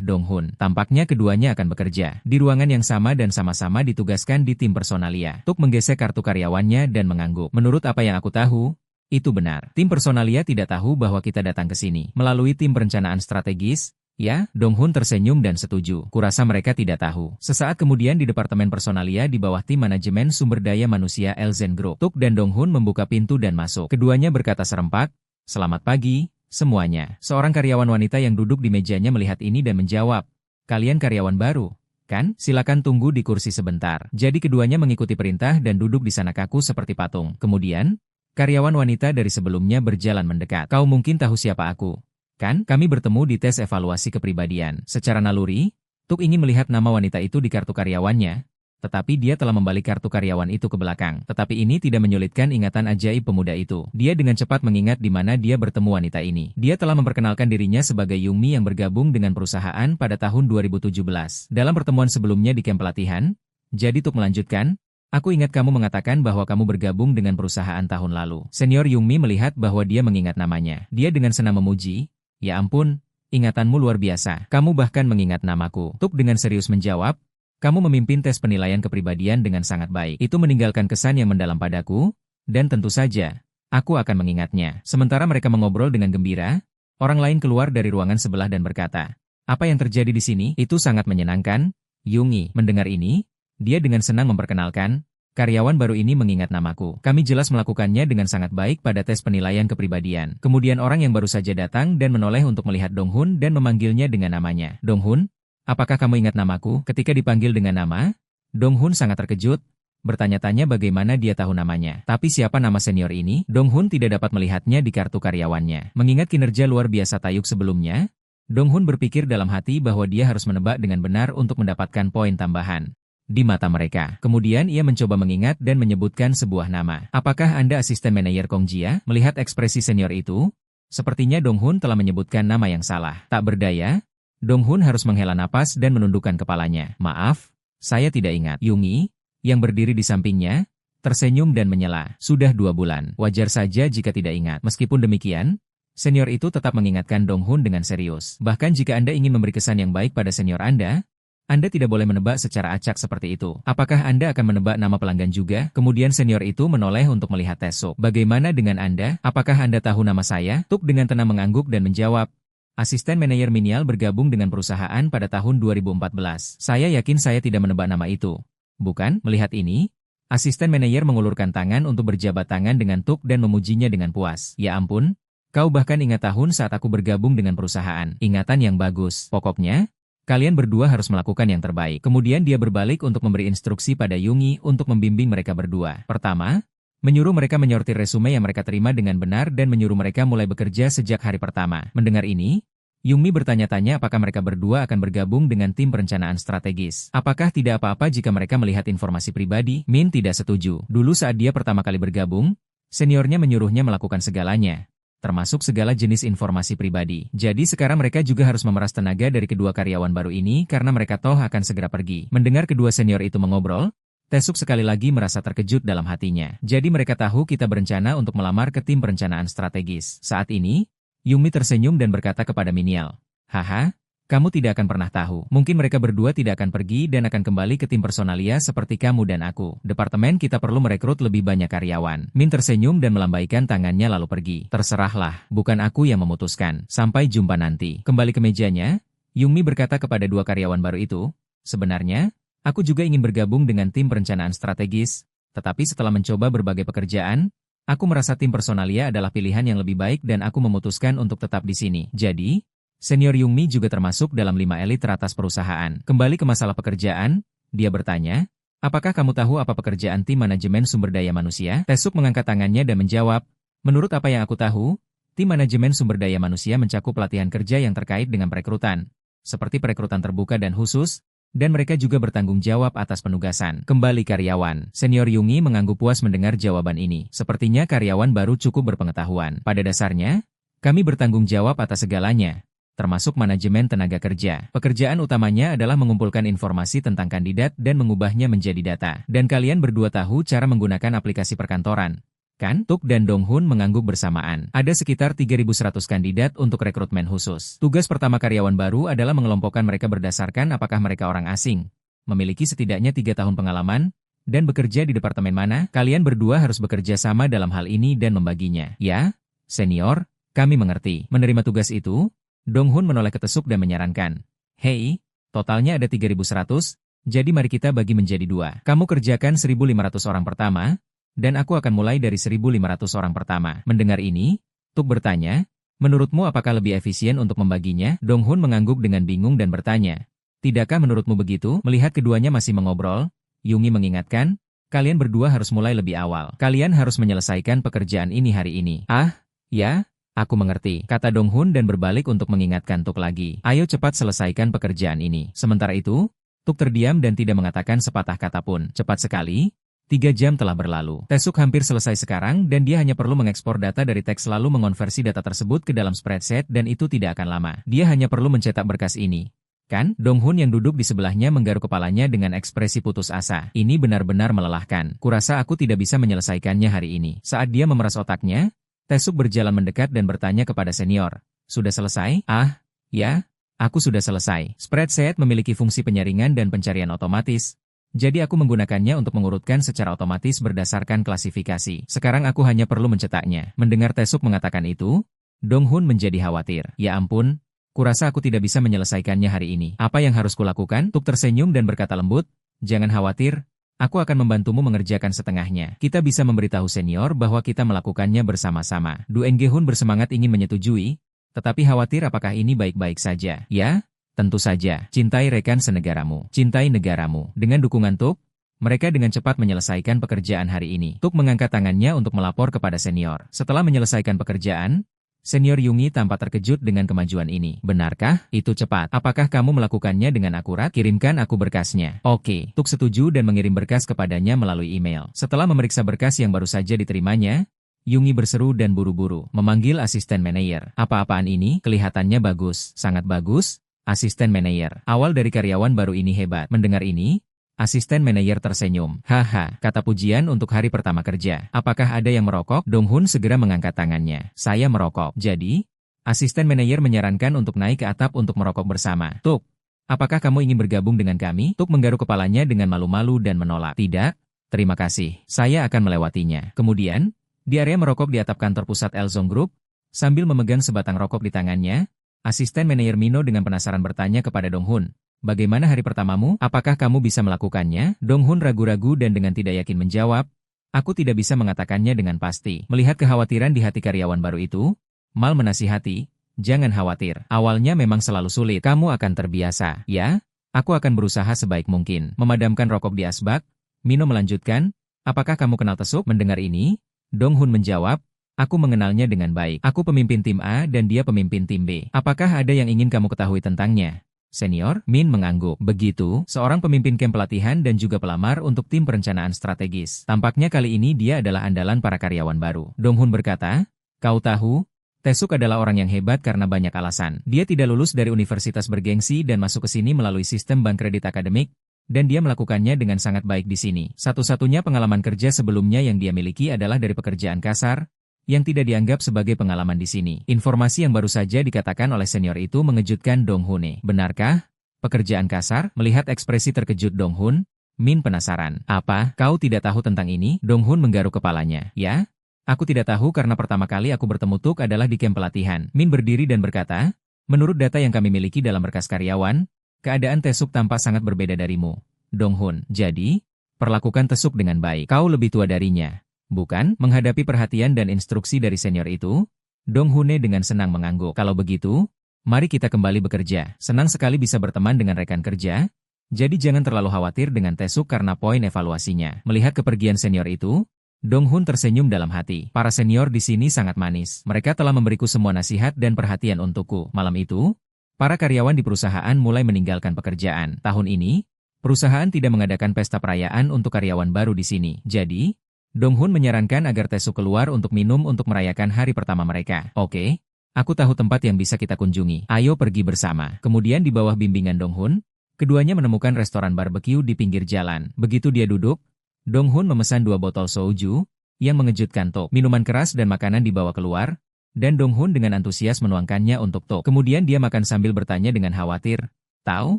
Dong Hun. Tampaknya keduanya akan bekerja di ruangan yang sama dan sama-sama ditugaskan di tim personalia. Tuk menggesek kartu karyawannya dan mengangguk. "Menurut apa yang aku tahu, itu benar. Tim personalia tidak tahu bahwa kita datang ke sini melalui tim perencanaan strategis." "Ya," Dong Hun tersenyum dan setuju. "Kurasa mereka tidak tahu." Sesaat kemudian di departemen personalia di bawah tim manajemen sumber daya manusia Elzen Group, Tuk dan Dong Hun membuka pintu dan masuk. Keduanya berkata serempak, "Selamat pagi semuanya." Seorang karyawan wanita yang duduk di mejanya melihat ini dan menjawab, "Kalian karyawan baru, kan? Silakan tunggu di kursi sebentar." Jadi keduanya mengikuti perintah dan duduk di sana kaku seperti patung. Kemudian, karyawan wanita dari sebelumnya berjalan mendekat. "Kau mungkin tahu siapa aku, kan? Kami bertemu di tes evaluasi kepribadian." Secara naluri, Tuk ingin melihat nama wanita itu di kartu karyawannya, tetapi dia telah membalik kartu karyawan itu ke belakang. Tetapi ini tidak menyulitkan ingatan ajaib pemuda itu. Dia dengan cepat mengingat di mana dia bertemu wanita ini. Dia telah memperkenalkan dirinya sebagai Yumi yang bergabung dengan perusahaan pada tahun 2017. Dalam pertemuan sebelumnya di kamp pelatihan, jadi Tuk melanjutkan, "Aku ingat kamu mengatakan bahwa kamu bergabung dengan perusahaan tahun lalu." Senior Yumi melihat bahwa dia mengingat namanya. Dia dengan senang memuji, "Ya ampun, ingatanmu luar biasa. Kamu bahkan mengingat namaku." Tuk dengan serius menjawab, "Kamu memimpin tes penilaian kepribadian dengan sangat baik. Itu meninggalkan kesan yang mendalam padaku, dan tentu saja, aku akan mengingatnya." Sementara mereka mengobrol dengan gembira, orang lain keluar dari ruangan sebelah dan berkata, "Apa yang terjadi di sini? Itu sangat menyenangkan, Yungi." Mendengar ini, dia dengan senang memperkenalkan, "Karyawan baru ini mengingat namaku. Kami jelas melakukannya dengan sangat baik pada tes penilaian kepribadian." Kemudian orang yang baru saja datang dan menoleh untuk melihat Dong Hun dan memanggilnya dengan namanya. "Dong Hun, apakah kamu ingat namaku?" Ketika dipanggil dengan nama, Dong Hun sangat terkejut, bertanya-tanya bagaimana dia tahu namanya. Tapi siapa nama senior ini? Dong Hun tidak dapat melihatnya di kartu karyawannya. Mengingat kinerja luar biasa Taeyuk sebelumnya, Dong Hun berpikir dalam hati bahwa dia harus menebak dengan benar untuk mendapatkan poin tambahan di mata mereka. Kemudian ia mencoba mengingat dan menyebutkan sebuah nama. "Apakah Anda asisten manajer Kong Jia?" Melihat ekspresi senior itu, sepertinya Dong Hun telah menyebutkan nama yang salah. Tak berdaya, Dong Hun harus menghela napas dan menundukkan kepalanya. "Maaf, saya tidak ingat." Yungi, yang berdiri di sampingnya, tersenyum dan menyela. "Sudah 2 bulan. Wajar saja jika tidak ingat." Meskipun demikian, Senior itu tetap mengingatkan Dong Hun dengan serius. Bahkan jika Anda ingin memberi kesan yang baik pada senior Anda tidak boleh menebak secara acak seperti itu. Apakah Anda akan menebak nama pelanggan juga? Kemudian senior itu menoleh untuk melihat Tae-suk. Bagaimana dengan Anda? Apakah Anda tahu nama saya? Tuk dengan tenang mengangguk dan menjawab, asisten manajer Minial bergabung dengan perusahaan pada tahun 2014. Saya yakin saya tidak menebak nama itu. Bukan? Melihat ini, asisten manajer mengulurkan tangan untuk berjabat tangan dengan Tuk dan memujinya dengan puas. Ya ampun, kau bahkan ingat tahun saat aku bergabung dengan perusahaan. Ingatan yang bagus. Pokoknya, kalian berdua harus melakukan yang terbaik. Kemudian dia berbalik untuk memberi instruksi pada Yungi untuk membimbing mereka berdua. Pertama, menyuruh mereka menyortir resume yang mereka terima dengan benar dan menyuruh mereka mulai bekerja sejak hari pertama. Mendengar ini, Yumi bertanya-tanya apakah mereka berdua akan bergabung dengan tim perencanaan strategis. Apakah tidak apa-apa jika mereka melihat informasi pribadi? Min tidak setuju. Dulu saat dia pertama kali bergabung, seniornya menyuruhnya melakukan segalanya, termasuk segala jenis informasi pribadi. Jadi sekarang mereka juga harus memeras tenaga dari kedua karyawan baru ini karena mereka toh akan segera pergi. Mendengar kedua senior itu mengobrol, Tae-suk sekali lagi merasa terkejut dalam hatinya. Jadi mereka tahu kita berencana untuk melamar ke tim perencanaan strategis. Saat ini, Yumi tersenyum dan berkata kepada Minial, haha, kamu tidak akan pernah tahu. Mungkin mereka berdua tidak akan pergi dan akan kembali ke tim personalia seperti kamu dan aku. Departemen kita perlu merekrut lebih banyak karyawan. Min tersenyum dan melambaikan tangannya lalu pergi. Terserahlah, bukan aku yang memutuskan. Sampai jumpa nanti. Kembali ke mejanya, Yumi berkata kepada dua karyawan baru itu, sebenarnya, aku juga ingin bergabung dengan tim perencanaan strategis, tetapi setelah mencoba berbagai pekerjaan, aku merasa tim personalia adalah pilihan yang lebih baik dan aku memutuskan untuk tetap di sini. Jadi, senior Yumi juga termasuk dalam 5 elit teratas perusahaan. Kembali ke masalah pekerjaan, dia bertanya, apakah kamu tahu apa pekerjaan tim manajemen sumber daya manusia? Tae-suk mengangkat tangannya dan menjawab, menurut apa yang aku tahu, tim manajemen sumber daya manusia mencakup pelatihan kerja yang terkait dengan perekrutan, seperti perekrutan terbuka dan khusus, dan mereka juga bertanggung jawab atas penugasan. Kembali karyawan, senior Yungi mengangguk puas mendengar jawaban ini. Sepertinya karyawan baru cukup berpengetahuan. Pada dasarnya, kami bertanggung jawab atas segalanya, termasuk manajemen tenaga kerja. Pekerjaan utamanya adalah mengumpulkan informasi tentang kandidat dan mengubahnya menjadi data. Dan kalian berdua tahu cara menggunakan aplikasi perkantoran, kan? Tuk dan Dong Hun mengangguk bersamaan. Ada sekitar 3.100 kandidat untuk rekrutmen khusus. Tugas pertama karyawan baru adalah mengelompokkan mereka berdasarkan apakah mereka orang asing, memiliki setidaknya 3 tahun pengalaman, dan bekerja di departemen mana. Kalian berdua harus bekerja sama dalam hal ini dan membaginya. Ya, senior, kami mengerti. Menerima tugas itu, Dong Hun menoleh ke Tae-suk dan menyarankan, hei, totalnya ada 3.100, jadi mari kita bagi menjadi 2. Kamu kerjakan 1.500 orang pertama, dan aku akan mulai dari 1.500 orang pertama. Mendengar ini, Tuk bertanya, menurutmu apakah lebih efisien untuk membaginya? Dong Hun mengangguk dengan bingung dan bertanya, tidakkah menurutmu begitu? Melihat keduanya masih mengobrol, Yungi mengingatkan, kalian berdua harus mulai lebih awal. Kalian harus menyelesaikan pekerjaan ini hari ini. Ah, ya, aku mengerti, kata Dong Hun dan berbalik untuk mengingatkan Tuk lagi. Ayo cepat selesaikan pekerjaan ini. Sementara itu, Tuk terdiam dan tidak mengatakan sepatah kata pun. Cepat sekali, 3 jam telah berlalu. Tae-suk hampir selesai sekarang dan dia hanya perlu mengekspor data dari teks lalu mengonversi data tersebut ke dalam spreadsheet dan itu tidak akan lama. Dia hanya perlu mencetak berkas ini. Kan? Dong Hun yang duduk di sebelahnya menggaruk kepalanya dengan ekspresi putus asa. Ini benar-benar melelahkan. Kurasa aku tidak bisa menyelesaikannya hari ini. Saat dia memeras otaknya, Tae-suk berjalan mendekat dan bertanya kepada senior. Sudah selesai? Ah, ya, aku sudah selesai. Spreadsheet memiliki fungsi penyaringan dan pencarian otomatis. Jadi aku menggunakannya untuk mengurutkan secara otomatis berdasarkan klasifikasi. Sekarang aku hanya perlu mencetaknya. Mendengar Tae-suk mengatakan itu, Dong Hun menjadi khawatir. Ya ampun, kurasa aku tidak bisa menyelesaikannya hari ini. Apa yang harus kulakukan? Tuk tersenyum dan berkata lembut, jangan khawatir, aku akan membantumu mengerjakan setengahnya. Kita bisa memberitahu senior bahwa kita melakukannya bersama-sama. Du Engge-hun bersemangat ingin menyetujui, tetapi khawatir apakah ini baik-baik saja. Ya? Tentu saja, cintai rekan senegaramu, cintai negaramu. Dengan dukungan Tuk, mereka dengan cepat menyelesaikan pekerjaan hari ini. Tuk mengangkat tangannya untuk melapor kepada senior. Setelah menyelesaikan pekerjaan, senior Yungi tampak terkejut dengan kemajuan ini. Benarkah? Itu cepat. Apakah kamu melakukannya dengan akurat? Kirimkan aku berkasnya. Oke. Tuk setuju dan mengirim berkas kepadanya melalui email. Setelah memeriksa berkas yang baru saja diterimanya, Yungi berseru dan buru-buru memanggil asisten manajer. Apa-apaan ini? Kelihatannya bagus. Sangat bagus. Asisten manajer. Awal dari karyawan baru ini hebat. Mendengar ini, asisten manajer tersenyum. Haha, kata pujian untuk hari pertama kerja. Apakah ada yang merokok? Dong Hun segera mengangkat tangannya. Saya merokok. Jadi, Asisten manajer menyarankan untuk naik ke atap untuk merokok bersama. Tuk, apakah kamu ingin bergabung dengan kami? Tuk menggaruk kepalanya dengan malu-malu dan menolak. Tidak, terima kasih. Saya akan melewatinya. Kemudian, di area merokok di atap kantor pusat Elzong Group, sambil memegang sebatang rokok di tangannya, asisten manajer Mino dengan penasaran bertanya kepada Dong-hun. Bagaimana hari pertamamu? Apakah kamu bisa melakukannya? Dong-hun ragu-ragu dan dengan tidak yakin menjawab, aku tidak bisa mengatakannya dengan pasti. Melihat kekhawatiran di hati karyawan baru itu, Mal menasihati, jangan khawatir. Awalnya memang selalu sulit. Kamu akan terbiasa. Ya, aku akan berusaha sebaik mungkin. Memadamkan rokok di asbak, Mino melanjutkan, apakah kamu kenal Tesuk? Mendengar ini, Dong-hun menjawab, aku mengenalnya dengan baik. Aku pemimpin tim A dan dia pemimpin tim B. Apakah ada yang ingin kamu ketahui tentangnya? Senior, Min mengangguk. Begitu, seorang pemimpin kamp pelatihan dan juga pelamar untuk tim perencanaan strategis. Tampaknya kali ini dia adalah andalan para karyawan baru. Dong-hun berkata, kau tahu, Tesuk adalah orang yang hebat karena banyak alasan. Dia tidak lulus dari universitas bergengsi dan masuk ke sini melalui sistem bank kredit akademik, dan dia melakukannya dengan sangat baik di sini. Satu-satunya pengalaman kerja sebelumnya yang dia miliki adalah dari pekerjaan kasar, yang tidak dianggap sebagai pengalaman di sini. Informasi yang baru saja dikatakan oleh senior itu mengejutkan Dong-hun. Benarkah? Pekerjaan kasar? Melihat ekspresi terkejut Dong-hun, Min penasaran. Apa? Kau tidak tahu tentang ini? Dong-hun menggaruk kepalanya. Ya? Aku tidak tahu karena pertama kali aku bertemu Tuk adalah di kamp pelatihan. Min berdiri dan berkata, menurut data yang kami miliki dalam berkas karyawan, keadaan Tesuk tampak sangat berbeda darimu. Dong-hun, jadi, perlakukan Tesuk dengan baik. Kau lebih tua darinya. Bukan, menghadapi perhatian dan instruksi dari senior itu, Dong-hun dengan senang mengangguk. Kalau begitu, mari kita kembali bekerja. Senang sekali bisa berteman dengan rekan kerja, jadi jangan terlalu khawatir dengan Tesuk karena poin evaluasinya. Melihat kepergian senior itu, Dong-hun tersenyum dalam hati. Para senior di sini sangat manis. Mereka telah memberiku semua nasihat dan perhatian untukku. Malam itu, para karyawan di perusahaan mulai meninggalkan pekerjaan. Tahun ini, perusahaan tidak mengadakan pesta perayaan untuk karyawan baru di sini. Jadi, Dong-hun menyarankan agar Tesuk keluar untuk minum untuk merayakan hari pertama mereka. Oke, aku tahu tempat yang bisa kita kunjungi. Ayo pergi bersama. Kemudian di bawah bimbingan Dong-hun, keduanya menemukan restoran barbecue di pinggir jalan. Begitu dia duduk, Dong-hun memesan 2 botol soju, yang mengejutkan Tok. Minuman keras dan makanan dibawa keluar, dan Dong-hun dengan antusias menuangkannya untuk Tok. Kemudian dia makan sambil bertanya dengan khawatir, tahu?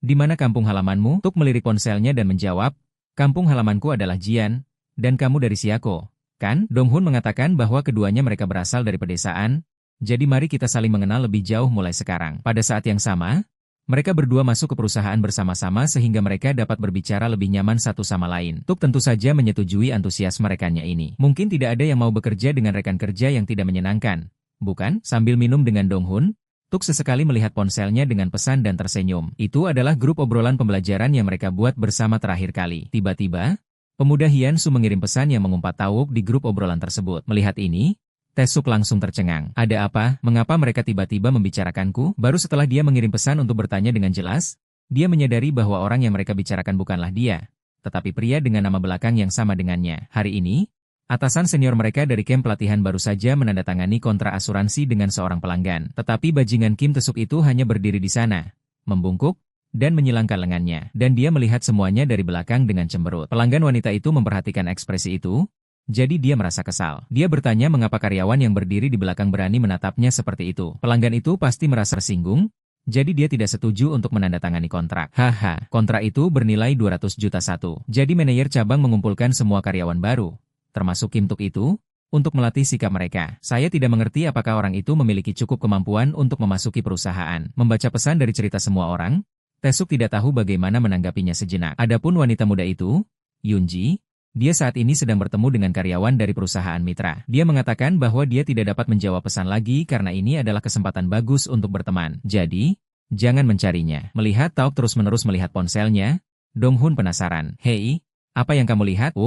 Di mana kampung halamanmu? Tok melirik ponselnya dan menjawab, kampung halamanku adalah Jian, dan kamu dari Siako, kan? Dong-hun mengatakan bahwa keduanya mereka berasal dari pedesaan, jadi mari kita saling mengenal lebih jauh mulai sekarang. Pada saat yang sama, mereka berdua masuk ke perusahaan bersama-sama sehingga mereka dapat berbicara lebih nyaman satu sama lain. Tuk tentu saja menyetujui antusias merekanya ini. Mungkin tidak ada yang mau bekerja dengan rekan kerja yang tidak menyenangkan, bukan? Sambil minum dengan Dong-hun, Tuk sesekali melihat ponselnya dengan pesan dan tersenyum. Itu adalah grup obrolan pembelajaran yang mereka buat bersama terakhir kali. Tiba-tiba, pemuda Hian Su mengirim pesan yang mengumpat tawuk di grup obrolan tersebut. Melihat ini, Tesuk langsung tercengang. Ada apa? Mengapa mereka tiba-tiba membicarakanku? Baru setelah dia mengirim pesan untuk bertanya dengan jelas, dia menyadari bahwa orang yang mereka bicarakan bukanlah dia, tetapi pria dengan nama belakang yang sama dengannya. Hari ini, atasan senior mereka dari kamp pelatihan baru saja menandatangani kontrak asuransi dengan seorang pelanggan. Tetapi bajingan Kim Tesuk itu hanya berdiri di sana, membungkuk, dan menyilangkan lengannya. Dan dia melihat semuanya dari belakang dengan cemberut. Pelanggan wanita itu memperhatikan ekspresi itu, jadi dia merasa kesal. Dia bertanya mengapa karyawan yang berdiri di belakang berani menatapnya seperti itu. Pelanggan itu pasti merasa tersinggung, jadi dia tidak setuju untuk menandatangani kontrak. Haha, kontrak itu bernilai 200 juta satu. Jadi manajer cabang mengumpulkan semua karyawan baru, termasuk Kim Tuk itu, untuk melatih sikap mereka. Saya tidak mengerti apakah orang itu memiliki cukup kemampuan untuk memasuki perusahaan. Membaca pesan dari cerita semua orang, Tesuk tidak tahu bagaimana menanggapinya sejenak. Adapun wanita muda itu, Yunji, dia saat ini sedang bertemu dengan karyawan dari perusahaan mitra. Dia mengatakan bahwa dia tidak dapat menjawab pesan lagi karena ini adalah kesempatan bagus untuk berteman. Jadi, jangan mencarinya. Melihat Tauk terus-menerus melihat ponselnya, Dong-hun penasaran. Hei, apa yang kamu lihat?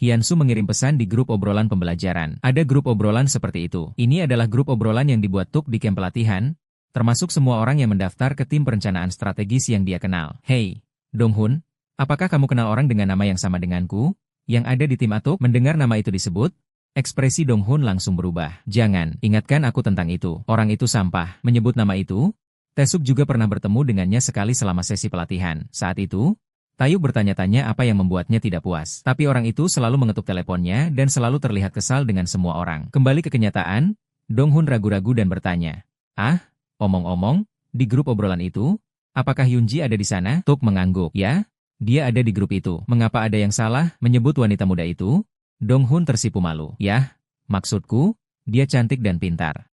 Hian Su mengirim pesan di grup obrolan pembelajaran. Ada grup obrolan seperti itu. Ini adalah grup obrolan yang dibuat Tuk di kamp pelatihan, termasuk semua orang yang mendaftar ke tim perencanaan strategis yang dia kenal. Hei, Dong-hun, apakah kamu kenal orang dengan nama yang sama denganku, yang ada di tim Atuk? Mendengar nama itu disebut, ekspresi Dong-hun langsung berubah. Jangan, ingatkan aku tentang itu. Orang itu sampah. Menyebut nama itu, Tesuk juga pernah bertemu dengannya sekali selama sesi pelatihan. Saat itu, Taeyuk bertanya-tanya apa yang membuatnya tidak puas. Tapi orang itu selalu mengetuk teleponnya dan selalu terlihat kesal dengan semua orang. Kembali ke kenyataan, Dong-hun ragu-ragu dan bertanya, Ah, omong-omong, di grup obrolan itu, apakah Yunji ada di sana? Tuk mengangguk. Ya, dia ada di grup itu. Mengapa ada yang salah menyebut wanita muda itu? Dong Hun tersipu malu. Yah, maksudku, dia cantik dan pintar.